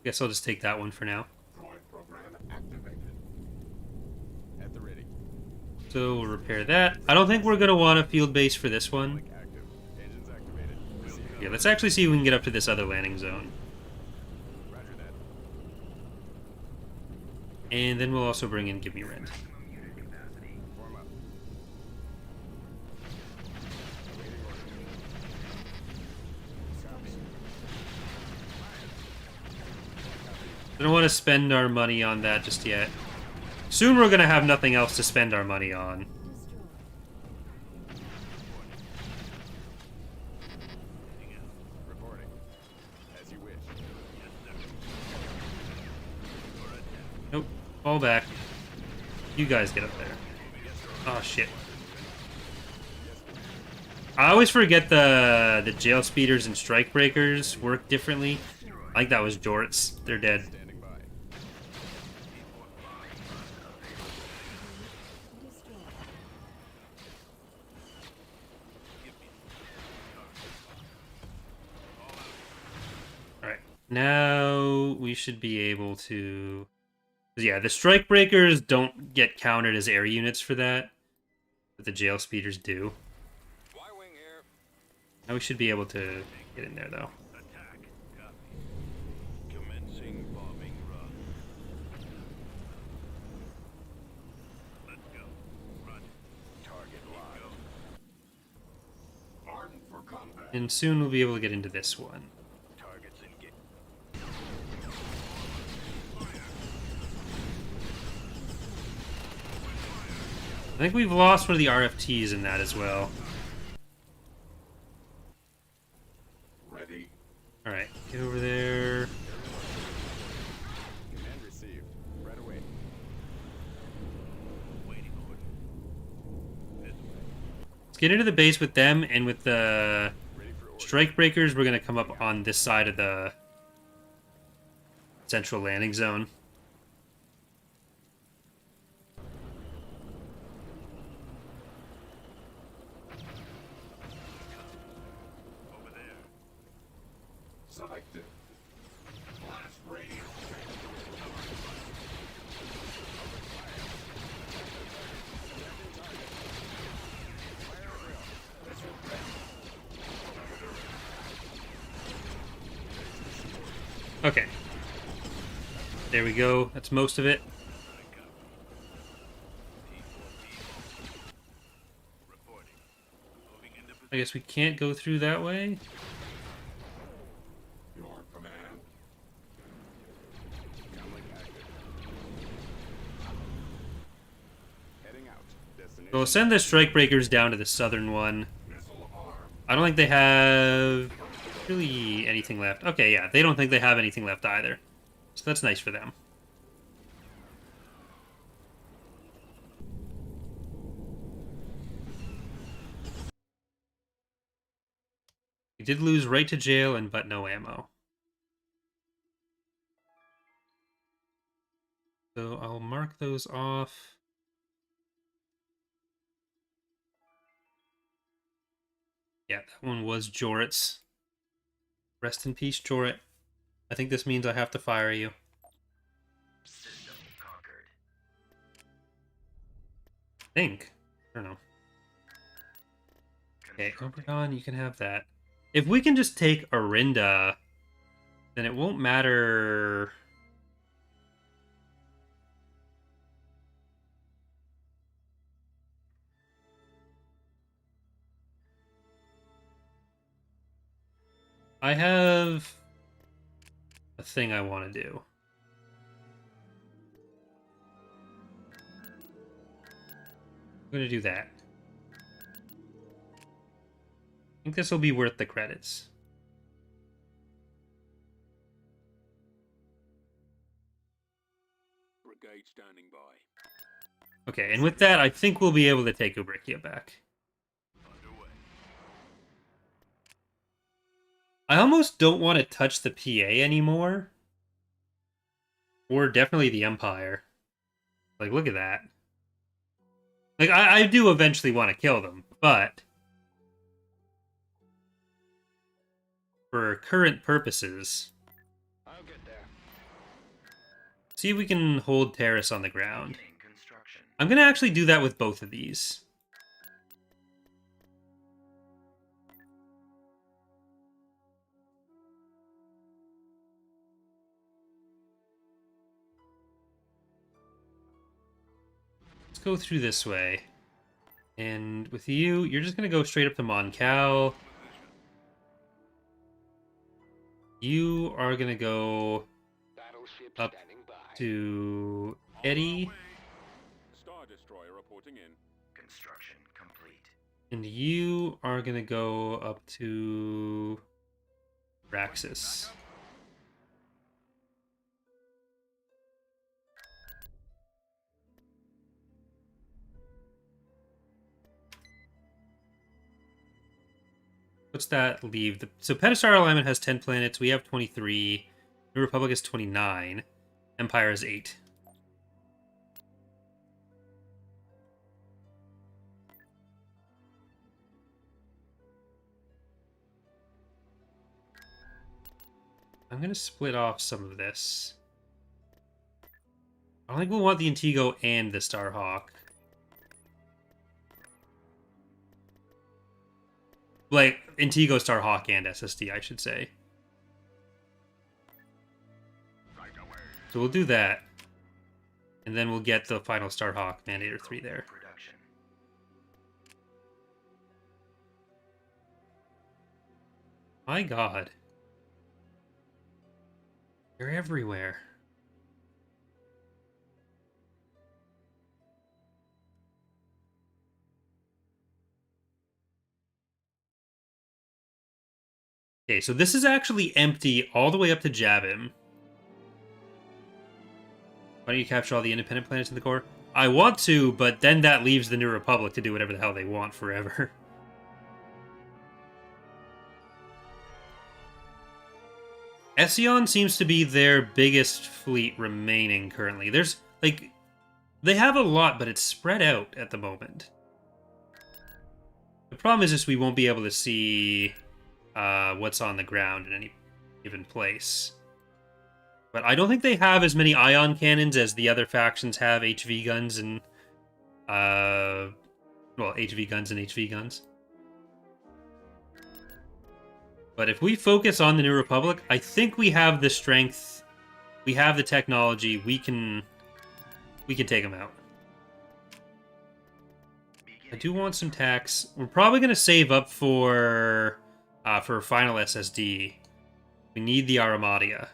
Guess I'll just take that one for now. At the ready. So we'll repair that. I don't think we're gonna want a field base for this one. Link active. Engines activated. Receiving. Yeah, let's actually see if we can get up to this other landing zone. Roger that. And then we'll also bring in Give Me Rent. Unit capacity. Form up. I don't want to spend our money on that just yet. Soon we're gonna have nothing else to spend our money on. Destroyed. Reporting. As you wish. Nope. Fall back. You guys get up there. Oh shit. I always forget the jail speeders and strike breakers work differently. I think that was Jorts. They're dead. Standing by. Destroyed. Alright. Now we should be able to... Yeah, the strike breakers don't get counted as air units for that. But the jail speeders do. Y-wing here. Now we should be able to get in there, though. Attack. Copy. Commencing bombing run. Let's go. Roger. Target locked. And soon we'll be able to get into this one. Targets engaged. I think we've lost one of the RFTs in that as well. Alright, get over there. Command received. Right away. Waiting order. This way. Let's get into the base with them, and with the Ready for orders. strike breakers, we're going to come up on this side of the central landing zone. Over there. Selected. Blast radio. Okay. There we go. That's most of it. Reporting. Moving into I guess we can't go through that way. Your command. Comlink We'll send the strike breakers down to the southern one. I don't think they have really anything left. Okay, yeah, they don't think they have anything left either. So that's nice for them. We did lose right to jail and but no ammo. So I'll mark those off. Yeah, that one was Jorit's. Rest in peace, Jorit. I think this means I have to fire you. System conquered. I think. I don't know. Okay, Oberon, you can have that. If we can just take Arinda, then it won't matter. I have a thing I want to do. I'm going to do that. I think this will be worth the credits. Brigade standing by. Okay, and with that, I think we'll be able to take Ubrikia back. Underway. I almost don't want to touch the PA anymore. Or definitely the Empire. Like, look at that. Like, I do eventually want to kill them, but for current purposes, I'll get there. see if we can hold Terrace on the ground. Beginning construction. I'm going to actually do that with both of these. Let's go through this way. And with you, you're just going to go straight up to Mon Cal. You are going to go Battleship up standing by. to Eddie. Star Destroyer reporting in. Construction complete. And you are going to go up to Raxus. What's that leave? So Petastar Alignment has 10 planets. We have 23. New Republic is 29. Empire is 8. I'm going to split off some of this. I don't think we'll want the Antigo and the Starhawk. Like, Antigo, Starhawk, and SSD, I should say. Right away. So we'll do that. And then we'll get the final Starhawk Mandator 3 there. Production. My god. They're everywhere. Okay, so this is actually empty all the way up to Jabim. Why don't you capture all the independent planets in the core? I want to, but then that leaves the New Republic to do whatever the hell they want forever. Ession seems to be their biggest fleet remaining currently. There's, like, they have a lot, but it's spread out at the moment. The problem is just we won't be able to see what's on the ground in any given place. But I don't think they have as many ion cannons as the other factions have HV guns and, well, HV guns and HV guns. But if we focus on the New Republic, I think we have the strength, we have the technology, we can take them out. I do want some tax. We're probably going to save up for final SSD. We need the Armada.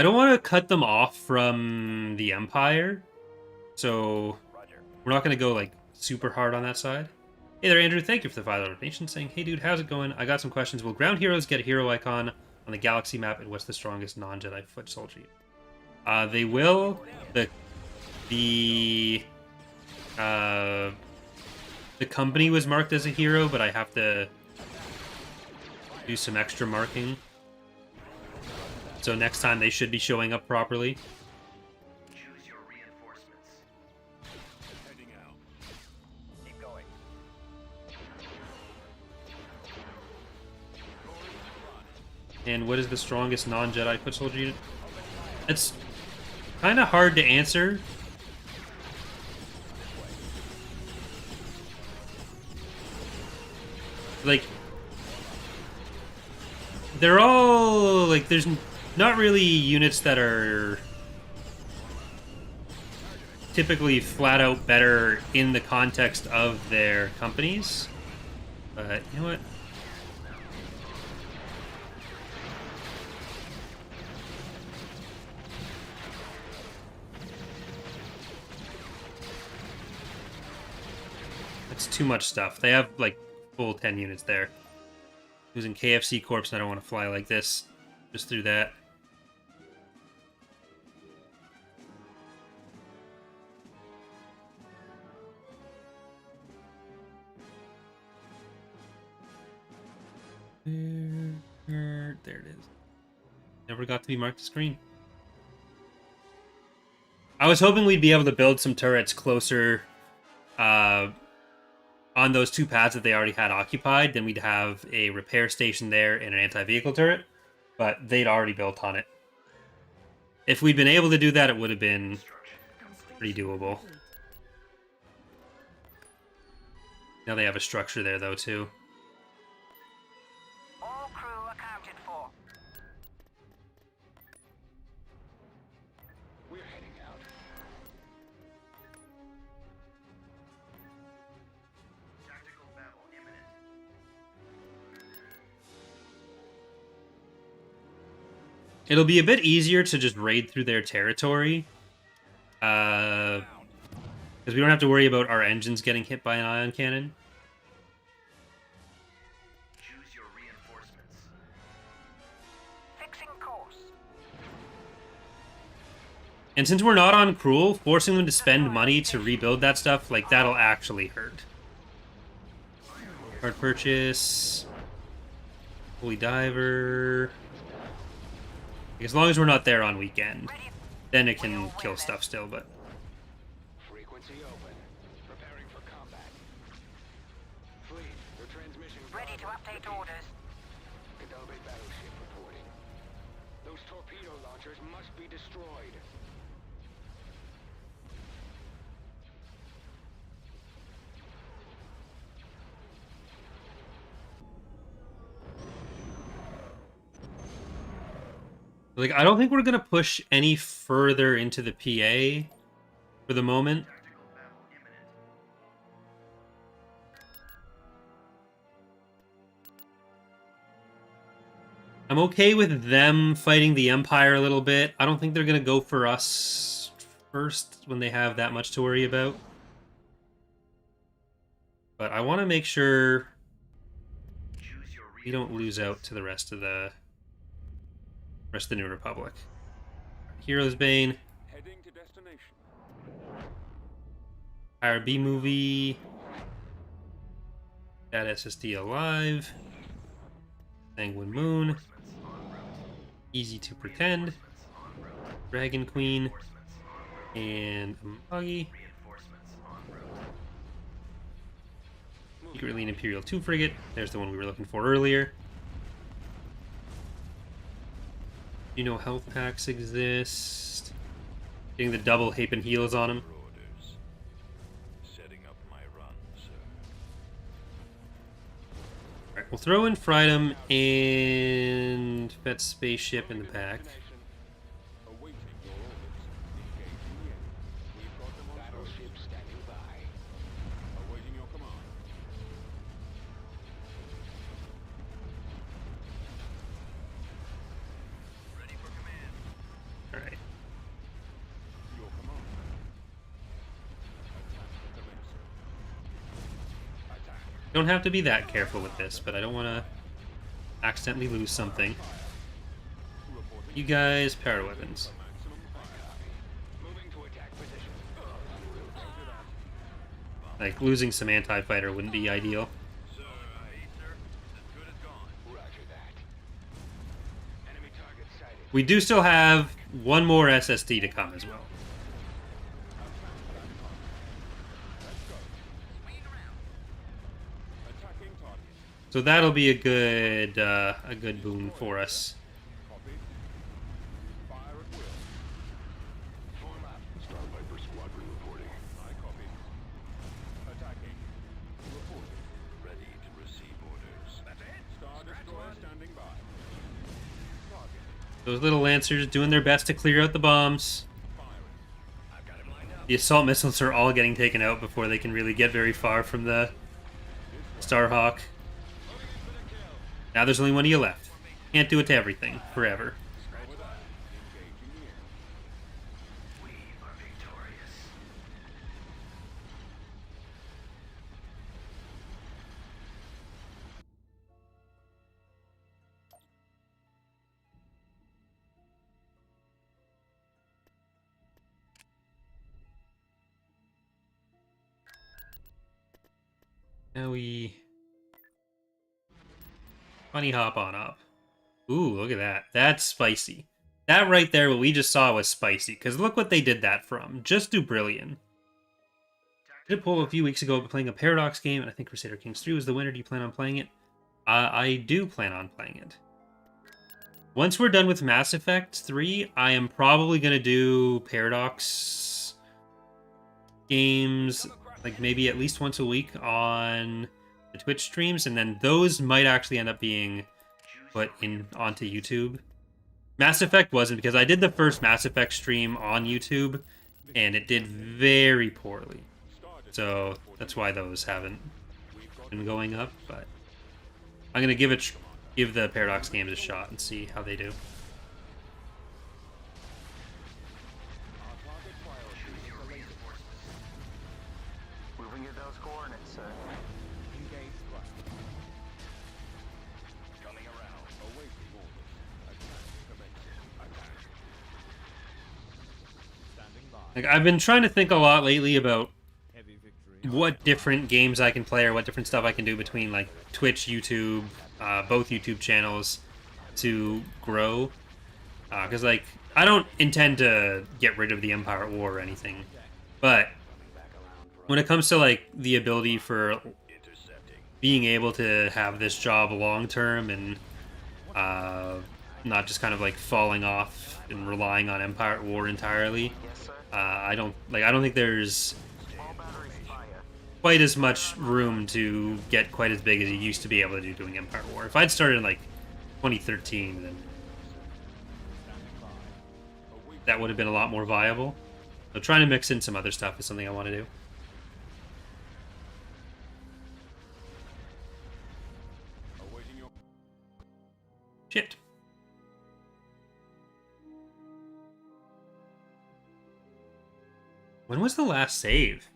I don't want to cut them off from the Empire, so we're not going to go like super hard on that side. Hey there, Andrew. Thank you for the $5 donation. Saying, hey dude, how's it going? I got some questions. Will ground heroes get a hero icon on the galaxy map, and what's the strongest non-Jedi foot soldier? They will. The company was marked as a hero, but I have to do some extra marking. So next time they should be showing up properly. Choose your reinforcements. Heading out. Keep going. And what is the strongest non-Jedi foot soldier unit? It's kind of hard to answer. Like, they're all, like, there's not really units that are typically flat out better in the context of their companies. But, you know what? That's too much stuff. They have, like, full 10 units there. Using KFC Corps, and I don't want to fly like this. Just through that. There it is. Never got to be marked to screen. I was hoping we'd be able to build some turrets closer on those two pads that they already had occupied. Then we'd have a repair station there and an anti-vehicle turret, but they'd already built on it. If we'd been able to do that, it would have been pretty doable. Now they have a structure there, though, too. All crew accounted for. We're heading out. Tactical battle imminent. It'll be a bit easier to just raid through their territory. Because we don't have to worry about our engines getting hit by an ion cannon. Choose your reinforcements. Fixing course. And since we're not on Cruel, forcing them to spend money to rebuild that stuff, like, that'll actually hurt. Hard purchase. Holy Diver. As long as we're not there on weekend, then it can kill stuff still, but... Frequency open. Preparing for combat. Fleet, your transmission. Ready to update orders. Kenobi battleship reporting. Those torpedo launchers must be destroyed. Like, I don't think we're gonna push any further into the PA for the moment. Tactical battle imminent. I'm okay with them fighting the Empire a little bit. I don't think they're gonna go for us first when they have that much to worry about. But I want to make sure Choose your we don't lose out to the rest of the New Republic. Heroes Bane, Heading to destination. IRB movie, that SSD alive, Sanguine Moon, reinforcements en route. Easy to Pretend, Reinforcements en route. Dragon Queen, Reinforcements en route. and Amagi, Reinforcements en route. Secretly an Imperial 2 frigate. There's the one we were looking for earlier. You know health packs exist. Getting the double Hapan heals on him. Orders. Setting up my run, sir. Alright, we'll throw in Freedom and Fett Spaceship in the back. Awaiting your orders. Engaging in. We've got them on Battleship standing by. Awaiting your command. Ready for command. Don't have to be that careful with this, but I don't want to accidentally lose something. You guys, power weapons. Moving to attack position. Like, losing some anti-fighter wouldn't be ideal. Sir, Ether, as good as gone. Roger that. Enemy target sighted. We do still have one more SSD to come as well. Attacking target. So that'll be a good boon for us. Copy. Fire at will. Form up. Star Viper squadron reporting. I copy. Attacking. Reporting. Ready to receive orders. That's it. Star Destroyer standing by. Target. Those little lancers doing their best to clear out the bombs. Firing. I've got him lined up. The assault missiles are all getting taken out before they can really get very far from the Starhawk. Now there's only one of you left. Can't do it to everything forever. Over that. Engaging the enemy. We are victorious. Now we bunny hop on up. Ooh, look at that. That's spicy. That right there, what we just saw was spicy. Because look what they did that from. Just Ubrikia. Did a poll a few weeks ago playing a Paradox game, and I think Crusader Kings 3 was the winner. Do you plan on playing it? I do plan on playing it. Once we're done with Mass Effect 3, I am probably going to do Paradox games, like maybe at least once a week on the Twitch streams, and then those might actually end up being put in onto YouTube. Mass Effect wasn't, because I did the first Mass Effect stream on YouTube, and it did very poorly. So that's why those haven't been going up, but I'm gonna give the Paradox games a shot and see how they do. Moving at those coordinates, sir. Engage thrust. Coming around. Awaiting orders. Attack commencing. Attack. Standing by. Like, I've been trying to think a lot lately about Heavy victory. what different games I can play or what different stuff I can do between like Twitch, YouTube, both YouTube channels to grow. Because like I don't intend to get rid of the Empire at War or anything, but when it comes to like the ability for Intercepting. being able to have this job long term and not just kind of like falling off and relying on Empire at War entirely, Yes, sir. I don't think there's All batteries fire. quite as much room to get quite as big as you used to be able to do doing Empire War. If I'd started in like 2013, then that would have been a lot more viable. So trying to mix in some other stuff is something I want to do. Awaiting your Shit. When was the last save?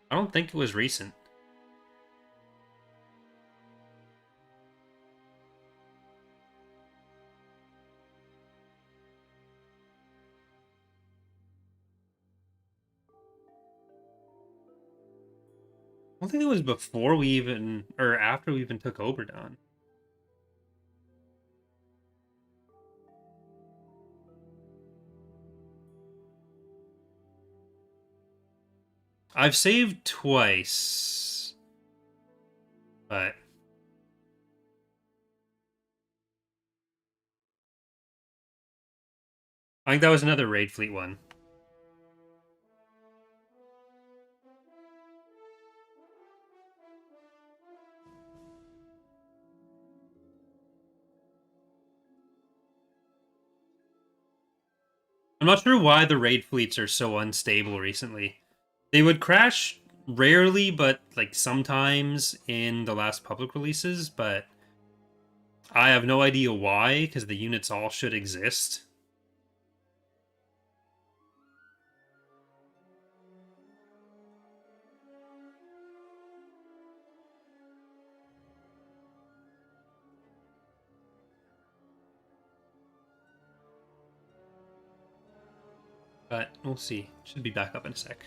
I don't think it was recent. I don't think it was before we even, or after we even took Oberdon. I've saved twice, but I think that was another Raid Fleet one. I'm not sure why the Raid Fleets are so unstable recently. They would crash rarely, but like sometimes in the last public releases, but I have no idea why, because the units all should exist. But we'll see. Should be back up in a sec.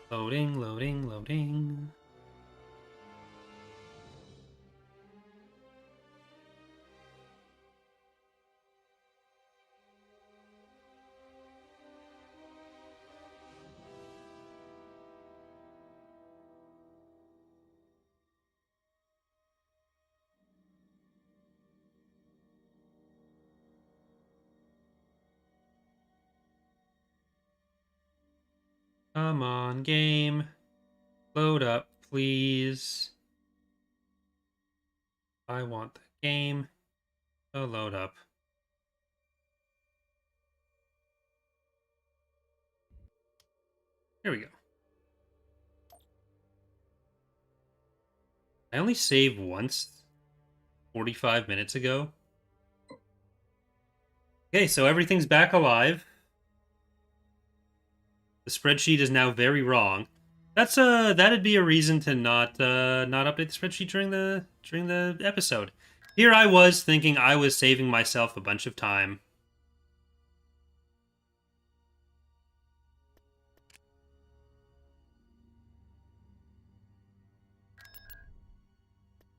Loading, loading, loading. Come on, game. Load up, please. I want the game to load up. Here we go. I only saved once 45 minutes ago. Okay, so everything's back alive. The spreadsheet is now very wrong. That'd be a reason to not update the spreadsheet during the episode. Here I was thinking I was saving myself a bunch of time.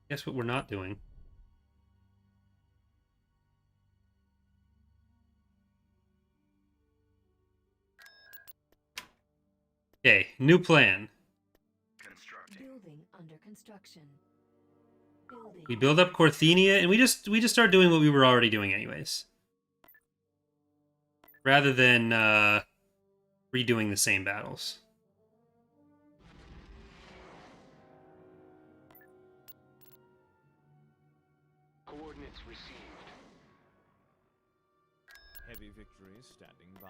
Guess what we're not doing? Okay, new plan. Building under construction. Building. We build up Corthenia, and we just start doing what we were already doing anyways. Rather than redoing the same battles. Coordinates received. Heavy victory standing by.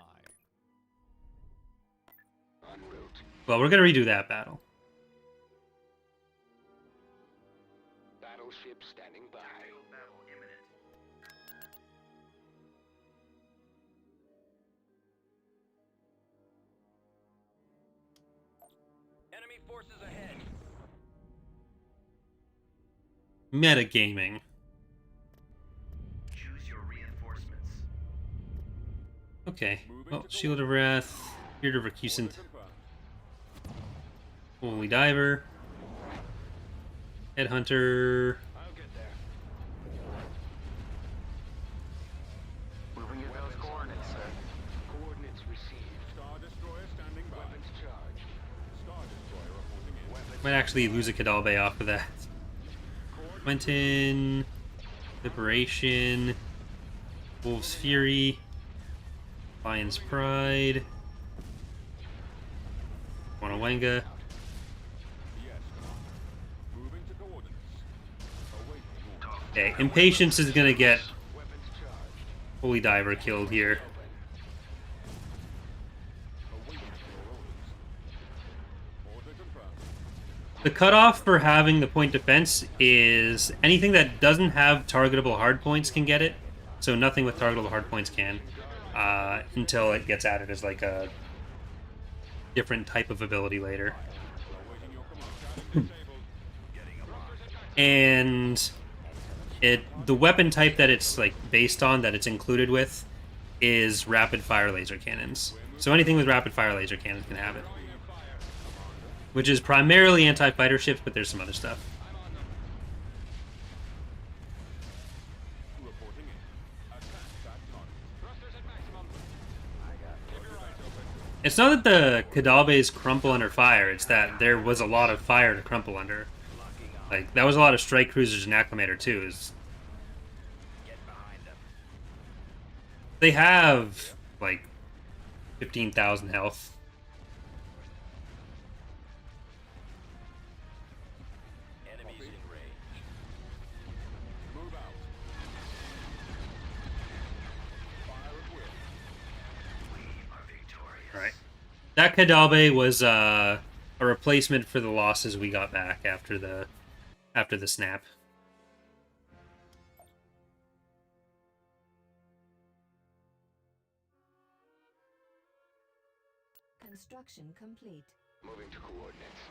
En route. Well, we're gonna redo that battle. Battleship standing by. Battle imminent. Enemy forces ahead. Metagaming. Choose your reinforcements. Okay. Well, Shield of Wrath, Beard of Recusant, Holy Diver, Headhunter. I'll get there. Moving at those coordinates, sir. Coordinates received. Star Destroyer standing by. Weapons charged. Star Destroyer reporting in. Weapons Might actually lose a Kadalbe off of that. Quentin, Liberation, Wolf's Fury, Lion's Pride, Wanawenga. Yes. Moving to coordinates. Awaiting orders. Okay, Impatience is gonna get weapons charged. Holy Diver killed here. Awaiting your orders. Order confirmed. The cutoff for having the point defense is anything that doesn't have targetable hardpoints can get it. So nothing with targetable hardpoints can. Until it gets added as like a different type of ability later. Awaiting your command. And the weapon type that it's like based on, that it's included with, is rapid fire laser cannons. So anything with rapid fire laser cannons can have it. Which is primarily anti-fighter ships, but there's some other stuff. Reporting in. Attack that target. Thrusters at maximum. Keep your eyes open. It's not that the Kadalbes crumple under fire, it's that there was a lot of fire to crumple under. Like, that was a lot of strike cruisers and Acclimator too. Get behind them. They have, like, 15,000 health. Enemies in range. Move out. Fire at will. We are victorious. Right. That Kadalbe was a replacement for the losses we got back after the snap. Construction complete. Moving to coordinates.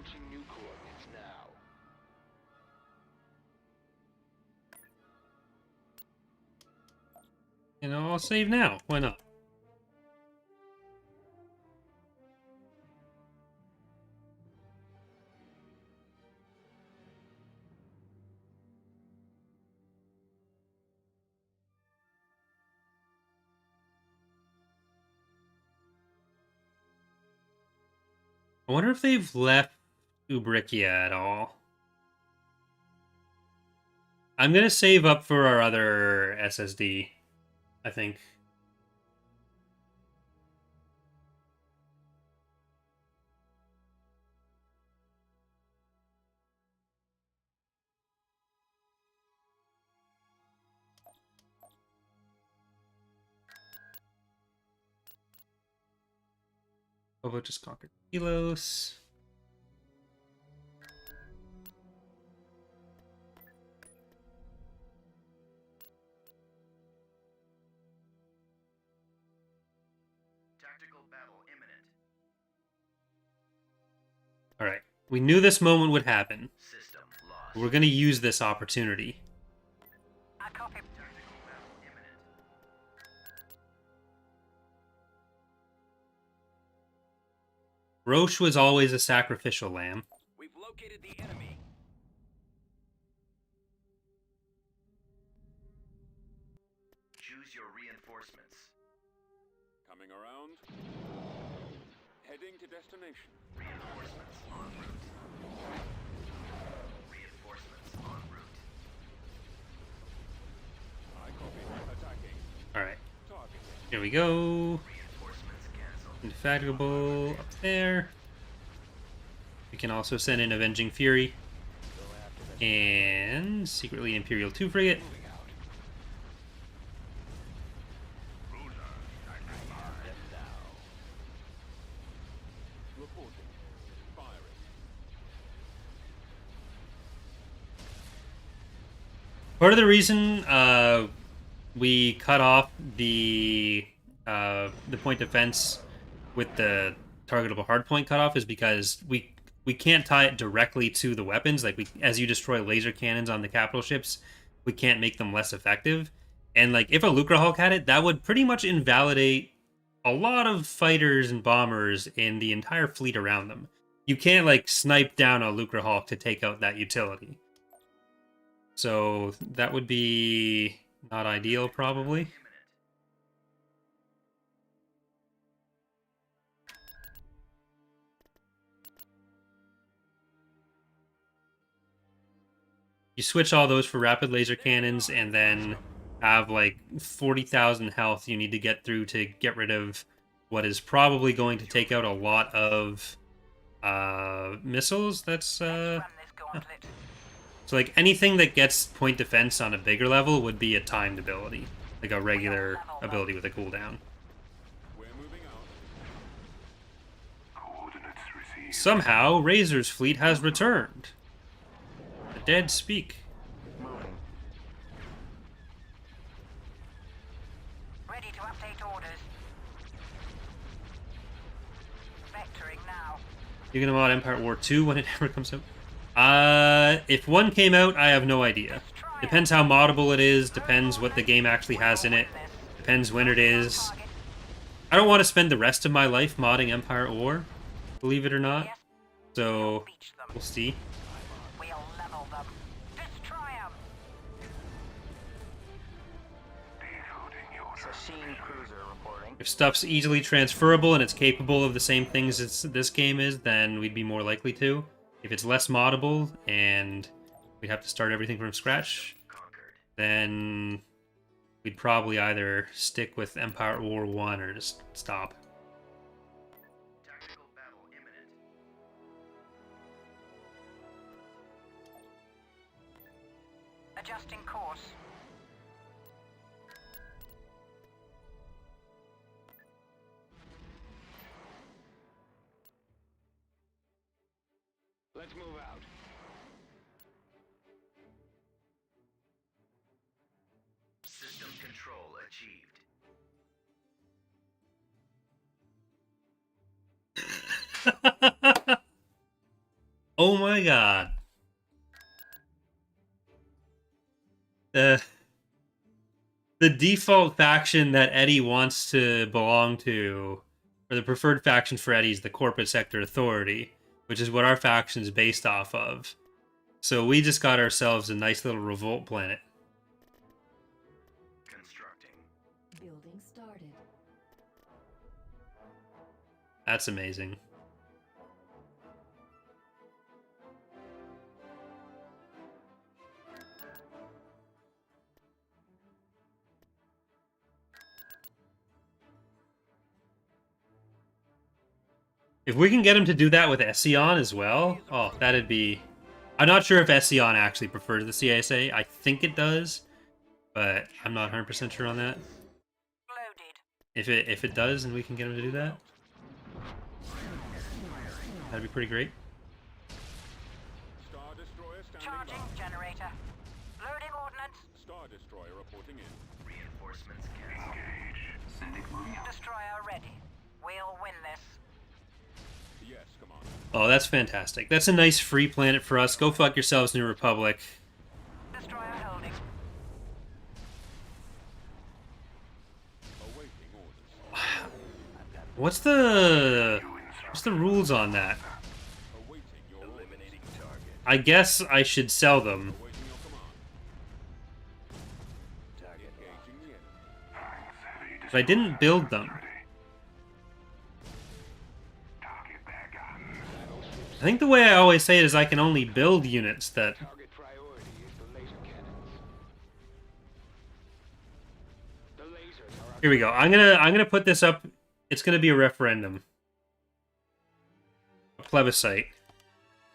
approaching new coordinates now. You know, I'll save now. Why not? I wonder if they've left Ubrikia at all. I'm gonna save up for our other SSD, I think. Bobo just conquered Kilos. Tactical battle imminent. Alright. We knew this moment would happen. System lost. We're gonna use this opportunity. I copy. Tactical battle imminent. Roche was always a sacrificial lamb. We've located the enemy. Choose your reinforcements. Coming around. Heading to destination. Reinforcements en route. Reinforcements en route. I copy. Attacking. Alright. Target. Here we go. Reinforcements cancelled. Indefatigable up there. We can also send in Avenging Fury. And secretly Imperial 2 frigate. Reporting. Firing. Part of the reason we cut off the point defense with the targetable hardpoint cutoff is because we can't tie it directly to the weapons. Like, as you destroy laser cannons on the capital ships, we can't make them less effective. And like, if a Lucrehulk had it, that would pretty much invalidate a lot of fighters and bombers in the entire fleet around them. You can't like snipe down a Lucrehulk to take out that utility. So that would be not ideal, probably. You switch all those for rapid laser cannons and then have like 40,000 health you need to get through to get rid of what is probably going to take out a lot of missiles. That's Run this gauntlet. so like anything that gets point defense on a bigger level would be a timed ability, like a regular ability with a cooldown. We're moving out. Coordinates received. Somehow, Razor's fleet has returned. The dead speak. Moving. Ready to update orders. Vectoring now. You're gonna mod Empire War 2 when it ever comes out? If one came out, I have no idea. Depends how moddable it is, depends what the game actually has in it, depends when it is. I don't want to spend the rest of my life modding Empire War, believe it or not. So, Beach them. we'll see. We'll level them. Destroy them. Decoding your Sasheen cruiser reporting. If stuff's easily transferable and it's capable of the same things as this game is, then we'd be more likely to. If it's less moddable and we'd have to start everything from scratch, then we'd probably either stick with Empire War 1 or just stop. Tactical battle imminent. Adjusting course. Let's move out. System control achieved. Oh my god. The default faction that Eddie wants to belong to, or the preferred faction for Eddie, is the Corporate Sector Authority, which is what our faction is based off of. So we just got ourselves a nice little revolt planet. Constructing. Building started. That's amazing. If we can get him to do that with Ession as well, oh, that'd be... I'm not sure if Ession actually prefers the CSA. I think it does, but I'm not 100% sure on that. Loaded. If it does, and we can get him to do that, that'd be pretty great. Star Destroyer standing Charging by. generator. Loading ordnance. Star Destroyer reporting in. Reinforcements cancelled. Destroyer ready. We'll win this. Yes, Commander. Oh, that's fantastic. That's a nice free planet for us. Go fuck yourselves, New Republic. Destroyer holding. Awaiting orders. What's the rules on that? Awaiting your orders. Eliminating target. I guess I should sell them. Awaiting your command. Target Engaging the enemy. But I didn't build them. I think the way I always say it is I can only build units that... Target priority is the laser cannons. The lasers are Here we go. I'm gonna put this up. It's gonna be a referendum. A plebiscite.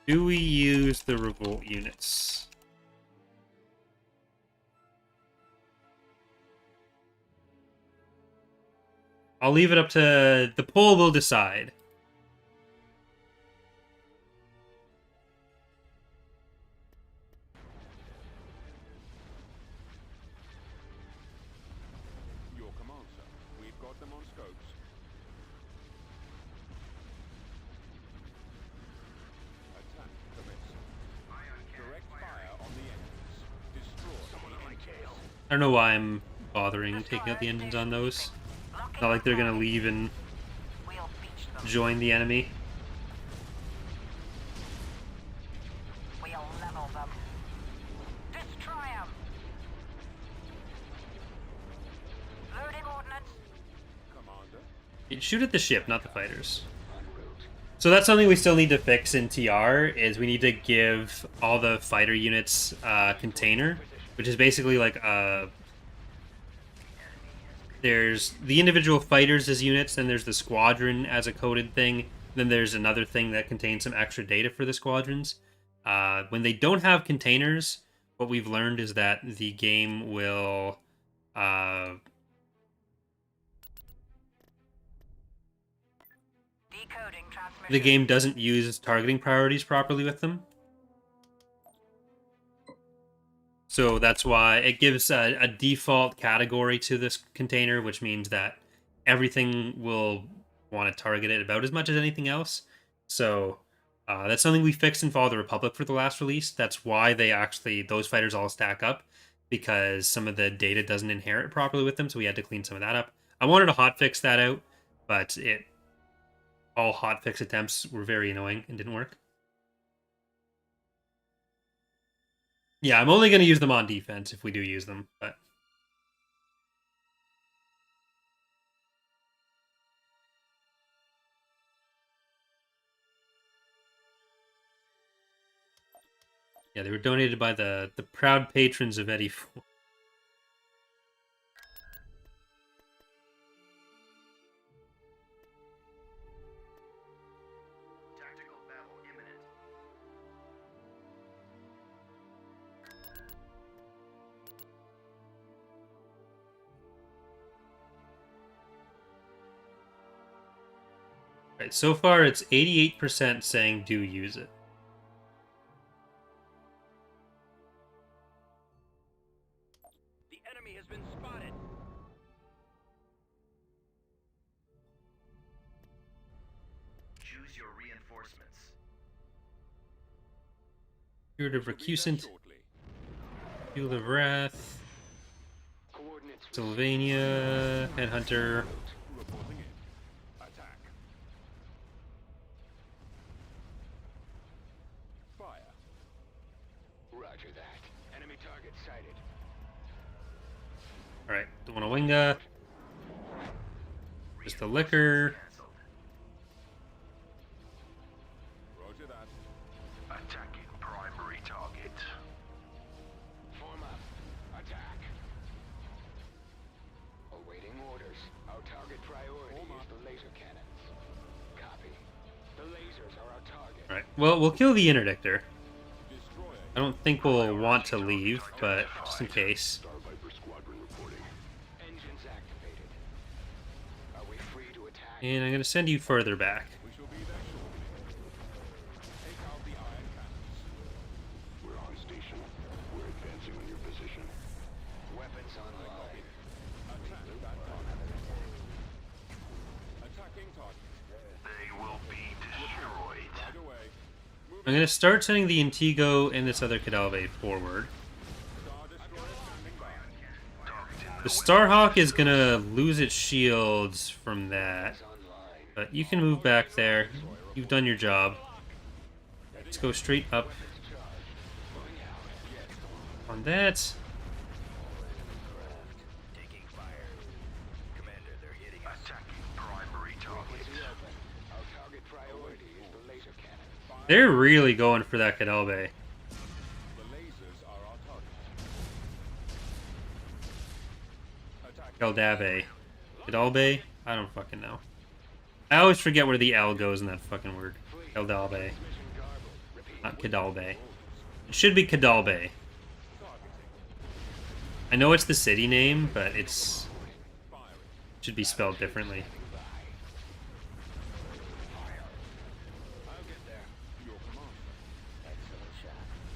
Do we use the revolt units? I'll leave it up to... The poll will decide. Your command, sir. We've got them on scopes. Attack commencing. Direct fire on the engines. Destroy the engines. I don't know why I'm bothering taking out the engines on those. Not like they're gonna leave and We'll beach them. join the enemy. We'll level them. Destroy them. Loading ordnance. Commander. Shoot at the ship, not the fighters. So that's something we still need to fix in TR, is we need to give all the fighter units a container, which is basically like there's the individual fighters as units, then there's the squadron as a coded thing, then there's another thing that contains some extra data for the squadrons. When they don't have containers, what we've learned is that the game will... Decoding transmission. the game doesn't use targeting priorities properly with them. So that's why it gives a default category to this container, which means that everything will want to target it about as much as anything else. So that's something we fixed in Fall of the Republic for the last release. That's why those fighters all stack up, because some of the data doesn't inherit properly with them, so we had to clean some of that up. I wanted to hotfix that out, but all hotfix attempts were very annoying and didn't work. Yeah, I'm only going to use them on defense if we do use them, but... Yeah, they were donated by the proud patrons of Eddie 4. Tactical battle imminent. Right, so far it's 88% saying do use it. The enemy has been spotted. Choose your reinforcements. Spirit of Be there Recusant, shortly. Field of Wrath, Coordinates. Sylvania, Headhunter. Reporting in. Attack. Fire. Roger that. Enemy target sighted. Alright, Winga. Just the liquor. Roger that. Attacking primary target. Form up. Attack. Awaiting orders. Our target priority is the laser cannons. Copy. The lasers are our target. Alright, well, we'll kill the interdictor. Destroyer. I don't think we'll want to leave, but just in case. Star Viper squadron reporting. Engines activated. Are we free to attack? And I'm going to send you further back. We shall be there shortly. Take out the iron cannons. We're on station. We're advancing on your position. Weapons online. Attack that target. Attacking target. They will be destroyed. Right away. I'm going to start sending the Intigo and this other Cadalve forward. Star Destroyer standing by. The Starhawk is going to lose its shields from that. But you can move back there. You've done your job. Let's go straight up on that. Taking fire. Commander, they're hitting us. Attacking primary target. Our target priority is the laser cannon. They're really going for that Cadalve. The lasers are our target. Attack. Cadalve. Cadalbe? I don't fucking know. I always forget where the L goes in that fucking word. Cadalbe. Not Cadalbe. It should be Cadalbe. I know it's the city name, but it should be spelled differently.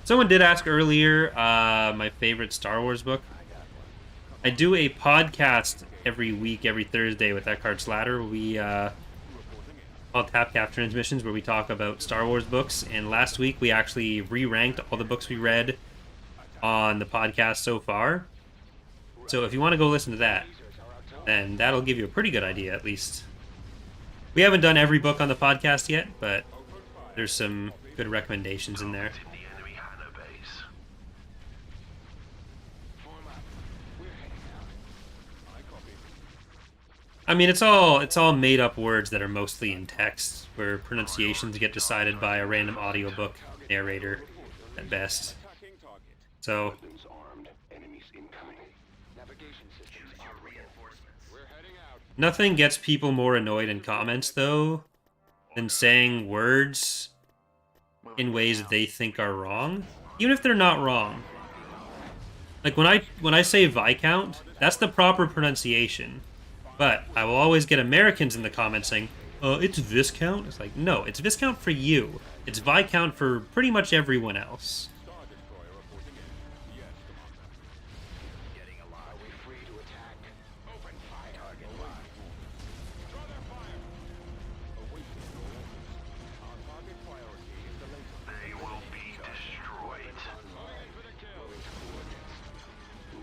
Someone did ask earlier my favorite Star Wars book. I do a podcast every week, every Thursday with Eckhart Slatter. We called Tap Cap Transmissions, where we talk about Star Wars books. And last week we actually re-ranked all the books we read on the podcast so far. So if you want to go listen to that, then that'll give you a pretty good idea, at least. We haven't done every book on the podcast yet, but there's some good recommendations in there. In the enemy Hana base. Form up. We're heading out. I copy. I mean, it's all made up words that are mostly in text, where pronunciations get decided by a random audiobook narrator at best. Attacking target. So, Weapons armed. Enemies incoming. Navigation systems operating. We're heading out. nothing gets people more annoyed in comments, though, than saying words in ways that they think are wrong, even if they're not wrong. Like, when I say Viscount, that's the proper pronunciation. But I will always get Americans in the comments saying, it's Viscount? It's like, no, it's Viscount for you. It's Viscount for pretty much everyone else. Star Destroyer reporting in. Yes, Commander. Getting alive. Are we free to attack? Open fire. Target locked. Draw their fire. Awaiting your orders. Our target priority is the laser. They will be destroyed. Going in for the kill.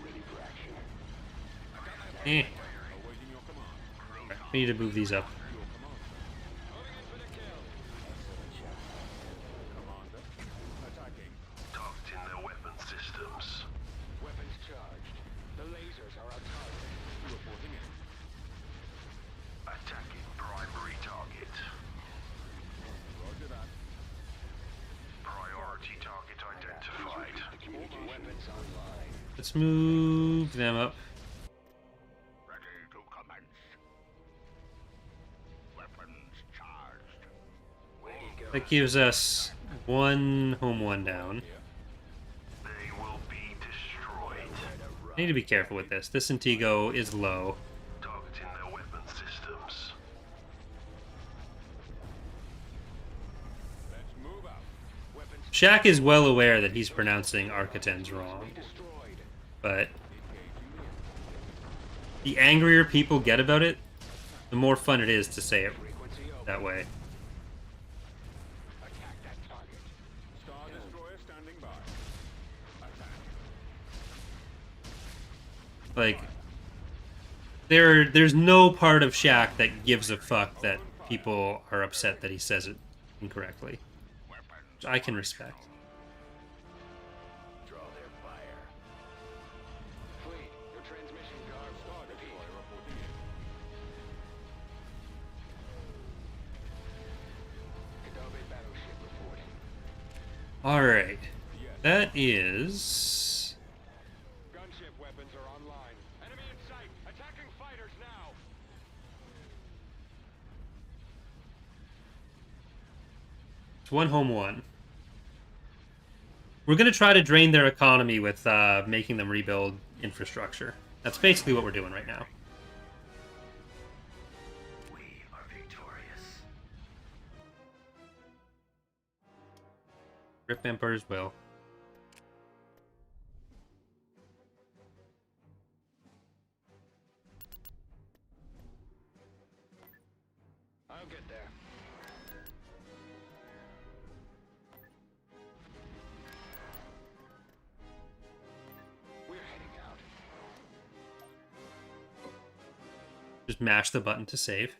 Ready for action. Eh, Awaiting your command. we need to move these up. Your command. Going in for the kill. Commander. Attacking. Docked in their weapon systems. Weapons charged. The lasers are our target. Reporting in. Attacking primary target. Roger that. Priority target identified. Weapons online. Let's move them up. Ready to commence. Weapons charged. That gives us one home, one down. They will be destroyed. I need to be careful with this. This Intigo is low. Docked in their weapon systems. Let's move out. Weapons Shaq is well aware that he's pronouncing Architens wrong, destroyed. but the angrier people get about it, the more fun it is to say it Frequency open. that way. Attack that target. Star Destroyer standing by. Like, there's no part of Shaq that gives a fuck that people are upset that he says it incorrectly. Which I can respect. Draw their fire. Fleet, your transmission guard. Star Destroyer reporting in. Kadabe battleship reporting. Alright. Yes. That is... Gunship weapons are online. Enemy in sight. Attacking fighters now. It's one home one. We're going to try to drain their economy with making them rebuild infrastructure. That's basically what we're doing right now. We are victorious. Rip Emperor's will. I'll get there. We're heading out. Just mash the button to save.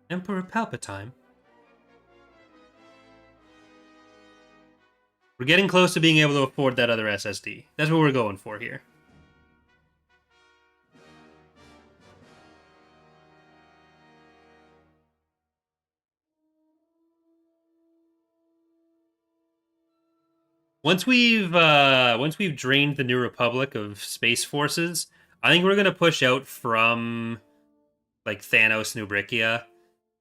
Emperor Palpatine. We're getting close to being able to afford that other SSD. That's what we're going for here. Once we've drained the New Republic of space forces, I think we're gonna push out from like Thanos and Ubrikia,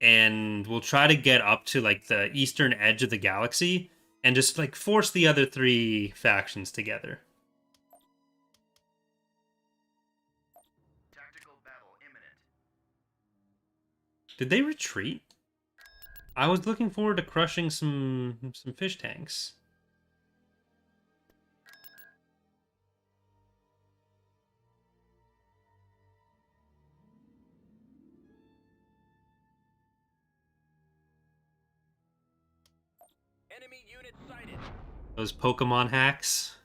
and we'll try to get up to like the eastern edge of the galaxy and just like force the other three factions together. Tactical battle imminent. Did they retreat? I was looking forward to crushing some fish tanks. Enemy unit sighted. Those Pokemon hacks.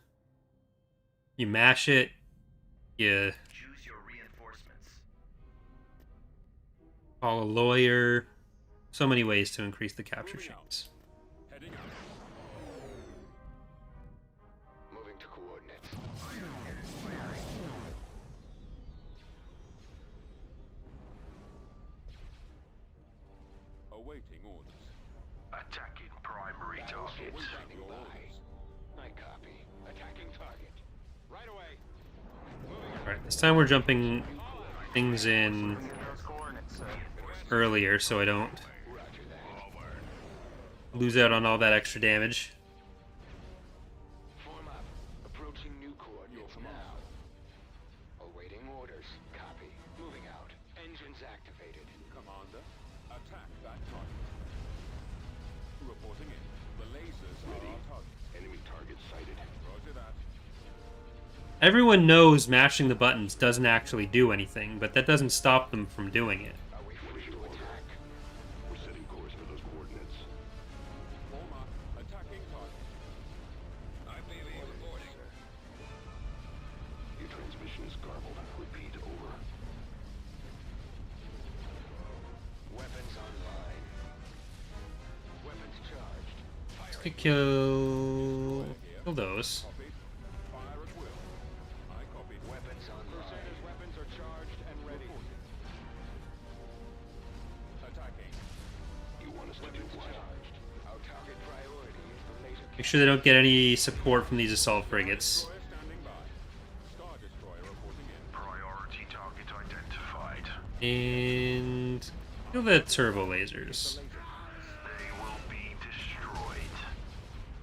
You mash it, you Choose your reinforcements. call a lawyer. So many ways to increase the capture Moving out. chance. Heading out. Moving to coordinates. Awaiting orders. Attacking primary Battleship targets. standing by. I copy. Attacking target. Right away. Alright, this time we're jumping things in Those coordinates, earlier so I don't Roger that. lose out on all that extra damage. Form up. Approaching new coordinates now. Awaiting orders. Copy. Moving out. Engines activated. Commander, attack that target. Reporting in. The lasers are our target. Enemy target sighted. Roger that. Everyone knows mashing the buttons doesn't actually do anything, but that doesn't stop them from doing it. Are we free to attack? We're setting course for those coordinates. Form up. Attacking target. IPV reporting. Your transmission is garbled. Repeat, over. Weapons online. Weapons charged. Let's kill those. Copied. Fire at will. I copied. Weapons online. Crusader's weapons are charged and ready. Attacking. You want us to do Weapons what? charged. Our target priority is the laser. Make sure they don't get any support from these assault frigates. Destroyer standing by. Star Destroyer reporting in. Priority target identified. And kill the turbo lasers. They will be destroyed.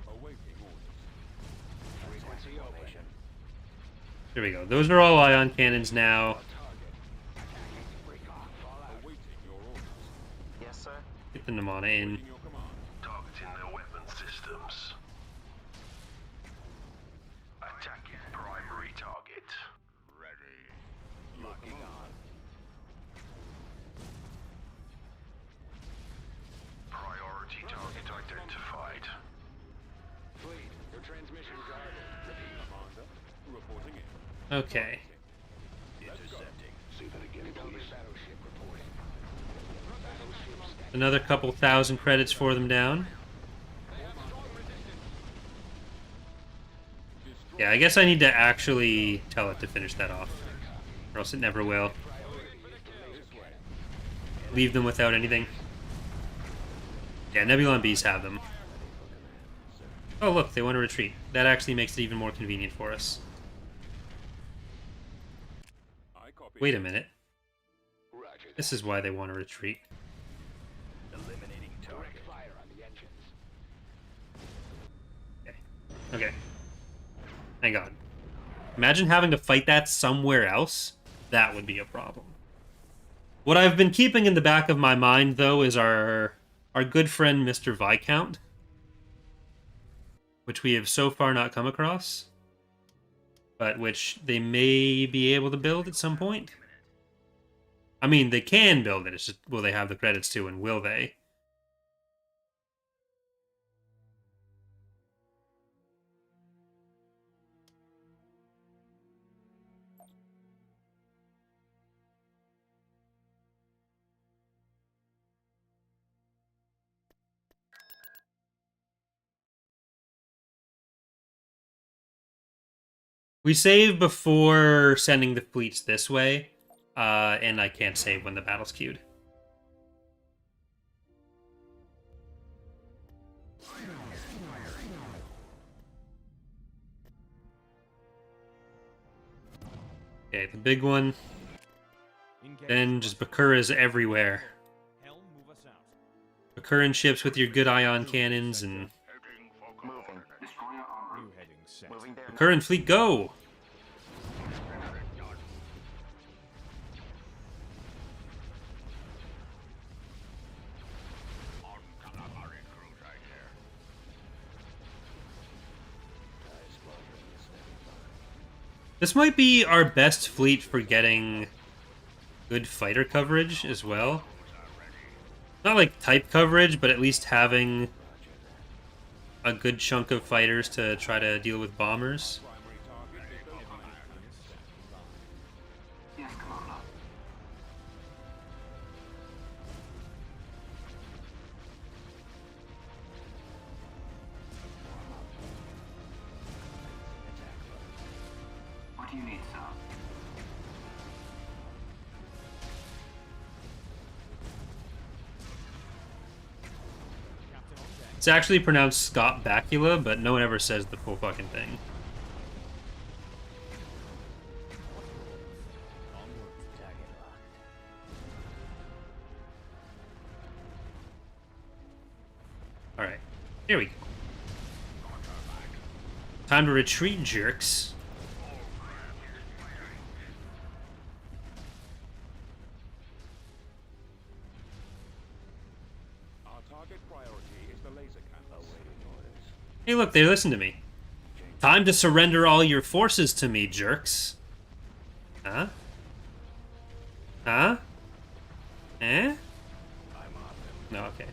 Awaiting orders. Frequency open. There we go. Those are all ion cannons now. Target. Attacking. Break off. Fallout. Awaiting your orders. yes, sir. Get the Namana in. Awaiting your command. Targeting their weapon systems. Attacking primary target. Ready. Locking on. Priority target identified. Fleet, your transmission guarded. Okay. Intercepting. Say that again, please. Battleship reporting. Battleship standing. Another couple thousand credits for them down. Yeah, I guess I need to actually tell it to finish that off, or else it never will. Leave them without anything. Yeah, Nebulon Bees have them. Oh, look, they want to retreat. That actually makes it even more convenient for us. I copy. Wait a minute. Roger that. This is why they want to retreat. Eliminating Direct target. fire on the engines. Okay. Thank God. Imagine having to fight that somewhere else. That would be a problem. What I've been keeping in the back of my mind, though, is our good friend Mr. Viscount, which we have so far not come across, but which they may be able to build at some point. I mean, they can build it. It's just, will they have the credits to, and will they? We save before sending the fleets this way, and I can't save when the battle's queued. Okay, the big one. Then just Bakuras everywhere. Bakuran ships with your good ion cannons and Moving. Moving there. Bakuran fleet go! This might be our best fleet for getting good fighter coverage as well. Not like type coverage, but at least having a good chunk of fighters to try to deal with bombers. Yes, Commander. What do you need, sir? It's actually pronounced Scott Bakula, but no one ever says the full fucking thing. Alright, here we go. Time to retreat, jerks. Our target priority is the laser cannons. Awaiting orders. Hey, look, they listen to me. Time to surrender all your forces to me, jerks. Huh? Huh? Eh? No, okay.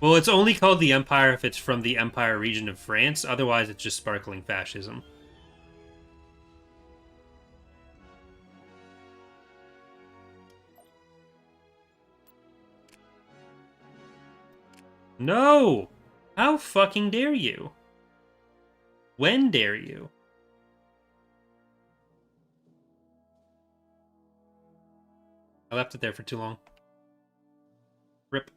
Well, it's only called the Empire if it's from the Empire region of France. Otherwise, it's just sparkling fascism. No! How fucking dare you? When dare you? I left it there for too long. Rip.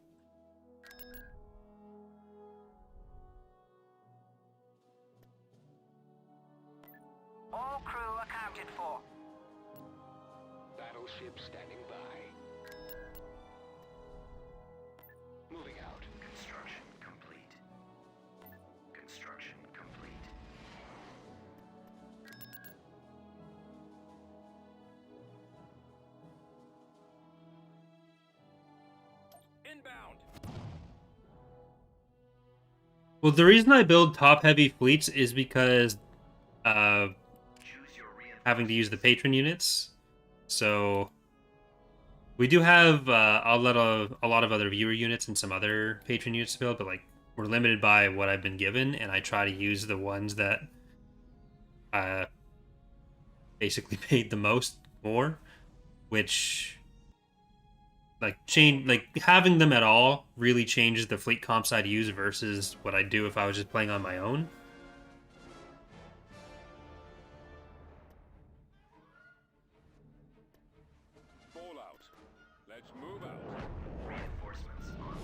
All crew accounted for. Battleship standing by. Moving out. Construction complete. Construction complete. Inbound. Well, the reason I build top-heavy fleets is because Choose your having to use the patron units. So we do have a lot of other viewer units and some other patron units to build, but like we're limited by what I've been given, and I try to use the ones that basically paid the most more, which having them at all really changes the fleet comps I'd use versus what I'd do if I was just playing on my own. Fallout. Let's move out. Reinforcements en route.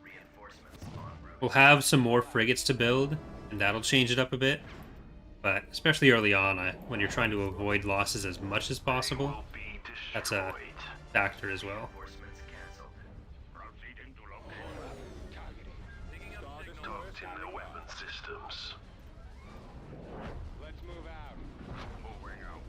Reinforcements en route. We'll have some more frigates to build, and that'll change it up a bit. But especially early on, when you're trying to avoid losses as much as possible, that's a factor as well. Reinforcements cancelled. Proceeding to location. Targeting. Docked in their weapon systems. Let's move out. Moving out.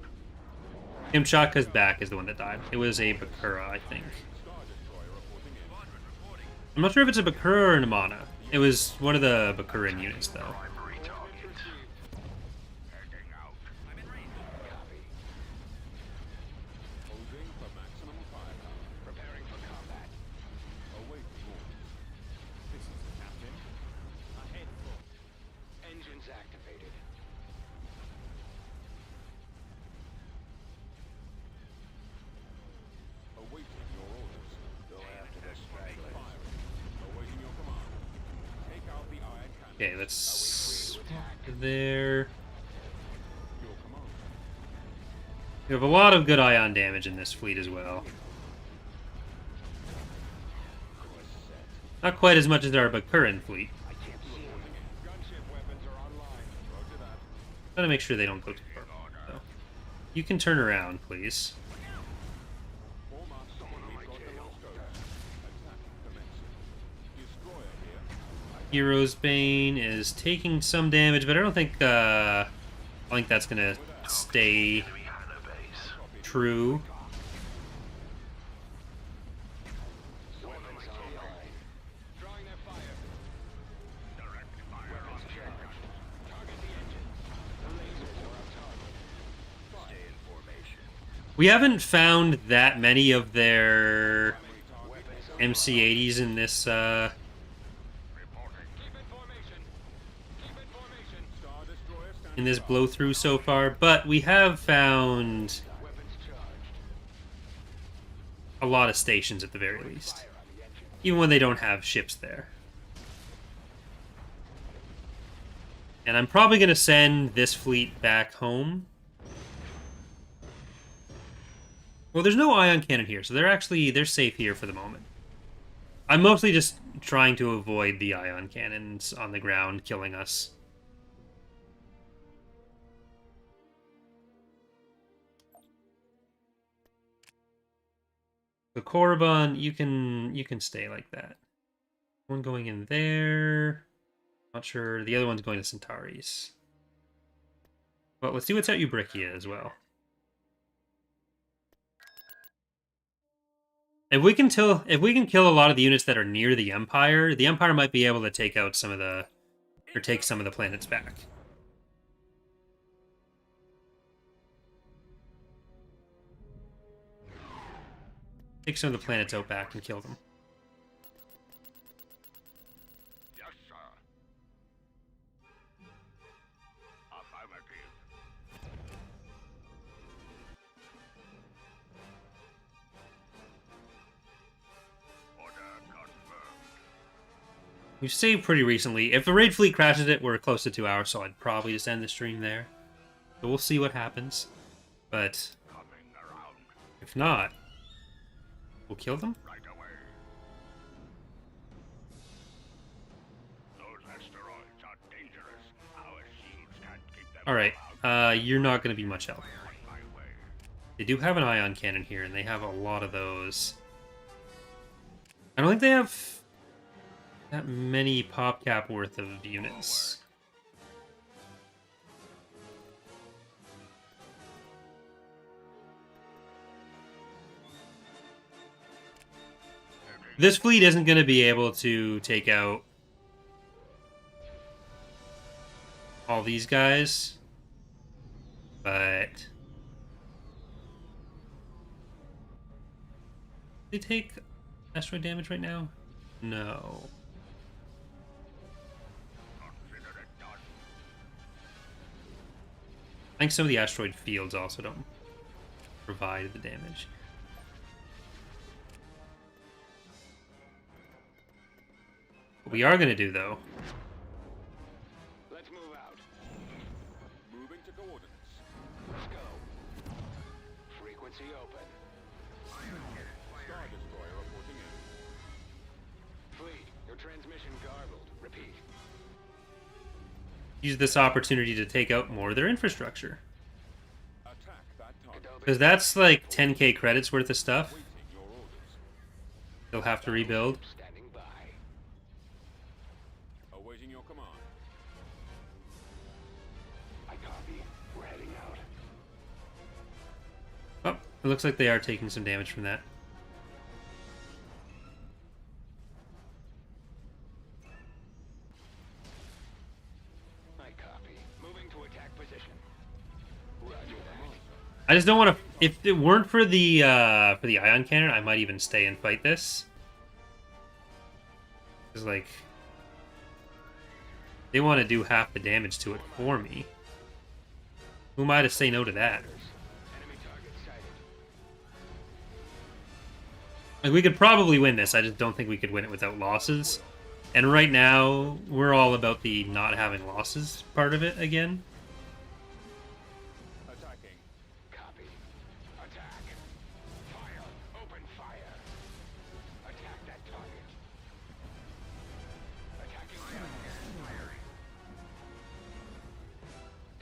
Imchaka's back is the one that died. It was a Bakura, I think. Star Destroyer reporting in. Squadron reporting. I'm not sure if it's a Bakura or an Amana. It was one of the Bakuran units, though. Primary target. Heading out. I'm in range. Copy. Posing for maximum firepower. Preparing for combat. Awaiting orders. This is the captain. Ahead full. Engines activated. Awaiting your orders. Go after the stragglers. Awaiting your command. Take out the iron cannon. Okay, let's walk there. Your command. We have a lot of good ion damage in this fleet as well. Not quite as much as our Bakuran fleet. Gunship weapons are online. Roger that. Gotta make sure they don't go too far. So, you can turn around, please. Form up. We've got the lost coast. Attack commencing. Destroyer here. Hero's Bane is taking some damage, but I think that's gonna stay Enemy Hannah base. true. Weapons online. Drawing their fire. Direct fire on Charged. Target the engines. The lasers are on target. Stay in formation. We haven't found that many of their Weapons MC-80s in this reporting. Keep in formation. Keep in formation. Star Destroyer standing in this by. blow through so far, but we have found Weapons charged. a lot of stations at the very least, Fire on the engine. even when they don't have ships there. And I'm probably going to send this fleet back home. Well, there's no ion cannon here, so they're safe here for the moment. I'm mostly just trying to avoid the ion cannons on the ground killing us. The Korriban, you can stay like that. One going in there. Not sure. The other one's going to Centauri's. Well, let's see what's at Ubrikia as well. If we can kill a lot of the units that are near the Empire might be able to take out take some of the planets back. Take some of the planets out back and kill them. Yes, sir. Affirmative. Order confirmed. We've saved pretty recently. If the raid fleet crashes it, we're close to 2 hours, so I'd probably just end the stream there. So we'll see what happens. But Coming around. if not, we'll kill them. Right away. Those asteroids are dangerous. Our shields can't keep them Alright, you're not going to be much help. on my way. They do have an ion cannon here, and they have a lot of those. I don't think they have that many PopCap worth of units. This fleet isn't going to be able to take out all these guys, but they take asteroid damage right now? No. think some of the asteroid fields also don't provide the damage. What we are going to do, though... Let's move out. Moving to coordinates. Let's go. Frequency open. Star Destroyer reporting in. Fleet, your transmission garbled. Repeat. Use this opportunity to take out more of their infrastructure. Attack that target. Because that's like 10k credits worth of stuff. Waiting your orders. They'll have to rebuild. Standing by. Awaiting your command. I copy. We're heading out. Oh, it looks like they are taking some damage from that. I copy. Moving to attack position. Roger that. I just don't want to... If it weren't for the ion cannon, I might even stay and fight this. Because, like... they want to do half the damage to it for me. Who am I to say no to that? Enemy target sighted. Like, we could probably win this, I just don't think we could win it without losses. And right now, we're all about the not having losses part of it again. Attacking. Copy. Attack. Fire. Open fire. Attack that target. Attacking target.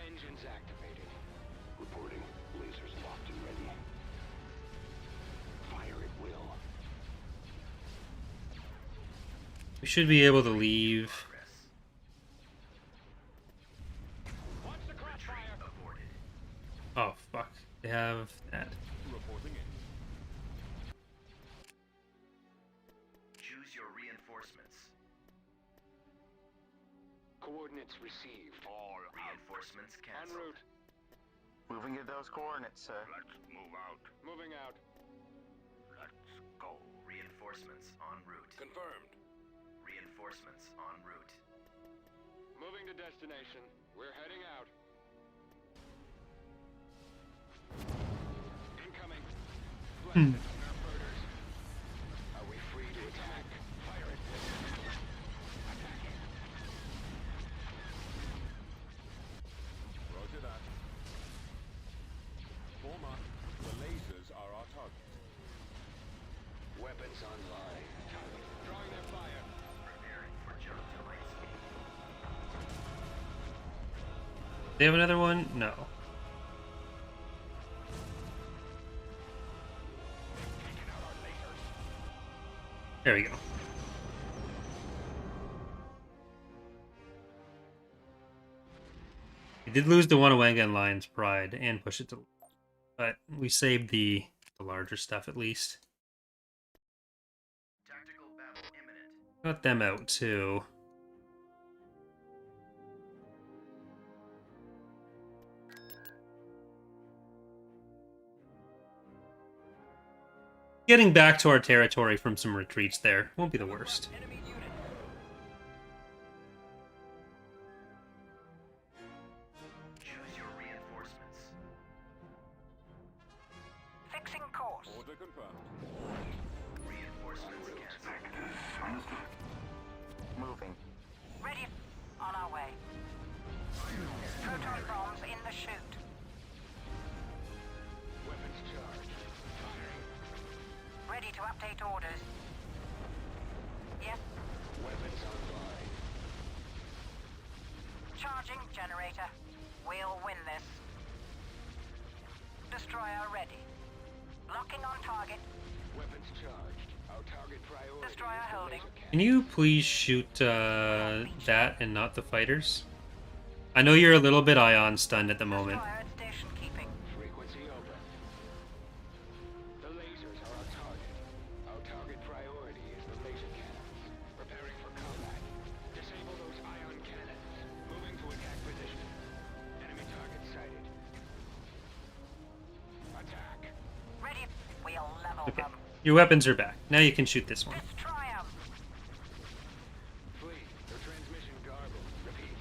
Engines activated. Reporting. Lasers locked and ready. Fire at will. We should be able to leave. Watch the crossfire. Oh, fuck. They have that. Reporting in. Choose your reinforcements. Coordinates received. All reinforcements En canceled. route. Moving to those coordinates, sir. Let's move out. Moving out. Let's go. Reinforcements en route. Confirmed. Reinforcements en route. Moving to destination. We're heading out. Incoming. Blast it, MrPuertorican. Are we free to attack? Fire it. Attacking. Roger that. Form up. The lasers are our target. Weapons online. Target. Drawing their fire. Preparing for jump to light speed. They have another one? No. There we go. We did lose the Wanawanga and Lion's Pride and push it to... But we saved the larger stuff at least. Tactical battle imminent. Got them out too. Getting back to our territory from some retreats there won't be the worst. Enemy unit. Choose your reinforcements. Fixing course. Order confirmed. Reinforcements canceled. Moving. Ready. On our way. Proton bombs in the chute. Weapons charged. Firing. Ready to update orders. Yes. Weapons online. Charging generator. We'll win this. Destroyer ready. Locking on target. Weapons charged. Our target priority. Destroyer is the holding. laser cannon. Can you please shoot that and not the fighters? I know you're a little bit ion stunned at the moment. Destroyer at station keeping. Frequency open. The lasers are our target. Our target priority is the laser cannons. Preparing for combat. Disable those ion cannons. Moving to attack position. Enemy target sighted. Attack. Ready. We'll level Okay. them. Your weapons are back. Now you can shoot this one. Destroy 'em. Fleet, your transmission garbled. Repeat.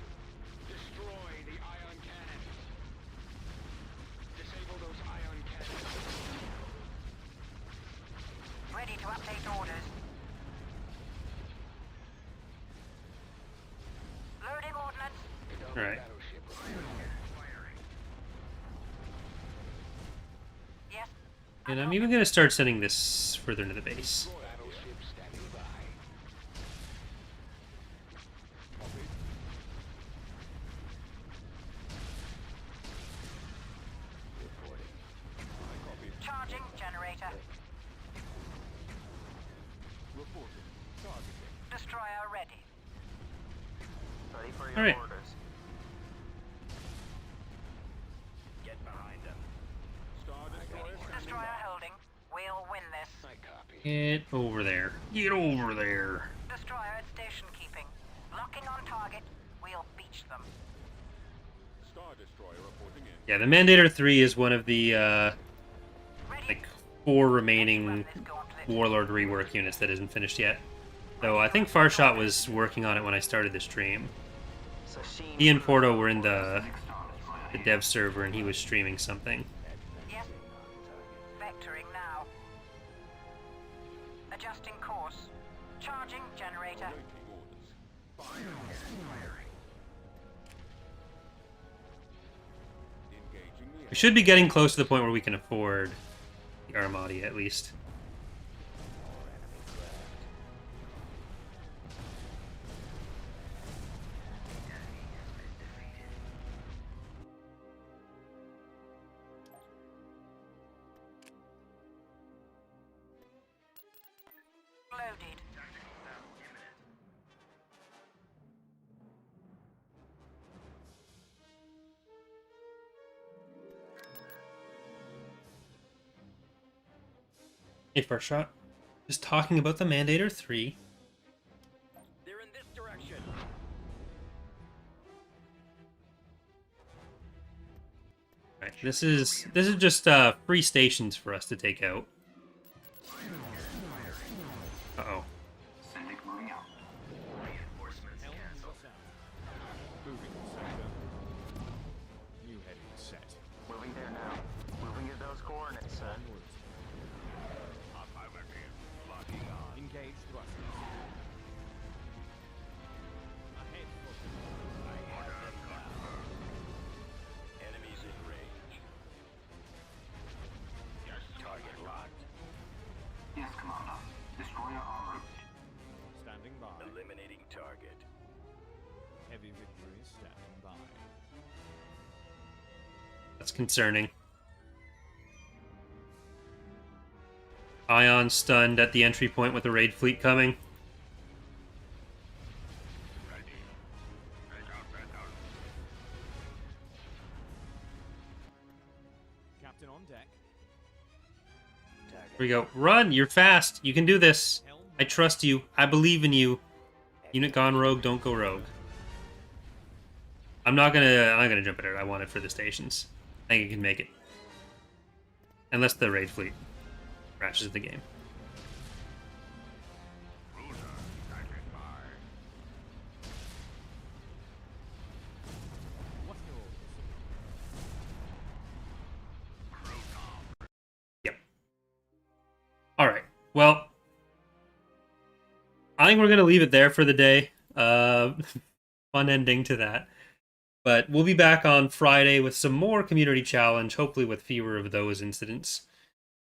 Destroy the ion cannons. Alright. Battleship Yes. And I'm even going to start sending this further into the base. Battleship standing by. Charging generator. Destroyer ready. Ready for your All right. orders. Get behind them. Destroyer holding. We'll win this. I copy. Get over there. Get over there. Destroyer at station keeping. Locking on target. We'll beach them. Yeah, the Mandator 3 is one of the, Ready. like, 4 remaining Run this gauntlet. Warlord rework units that isn't finished yet. Though I think Farshot was working on it when I started the stream. Sashimi He and Porto were in the dev server and he was streaming something. Yes. Vectoring now. Adjusting course. Charging generator. We should be getting close to the point where we can afford the Armada at least. Loaded. Hey, Farshot. Just talking about the Mandator 3. They're in this direction. Right, this is just free stations for us to take out. Uh-oh. Reinforcements canceled. moving there now. Moving to those coordinates, sir. Locking on. Engage thrusters. Enemies in range. Yes. Target locked. Yes, Commander. Destroyer en route. Standing by. Eliminating target. Heavy victory standing by. That's concerning. Ion stunned at the entry point with the raid fleet coming. Captain on deck. Here we go. Run! You're fast! You can do this! I trust you. I believe in you. Unit gone rogue, don't go rogue. I'm not gonna jump at it. I want it for the stations. I think it can make it. Unless the raid fleet crashes the game. What's your Yep. Alright. Well, I think we're gonna leave it there for the day. Fun ending to that. But we'll be back on Friday with some more community challenge, hopefully with fewer of those incidents.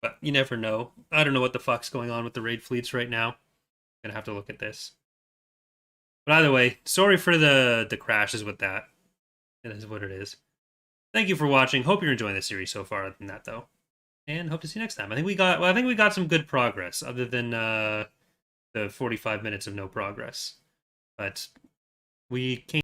But you never know. I don't know what the fuck's going on with the raid fleets right now. Gonna have to look at this. But either way, sorry for the crashes with that. It is what it is. Thank you for watching. Hope you're enjoying the series so far than that though. And hope to see you next time. I think we got some good progress, other than the 45 minutes of no progress. But we came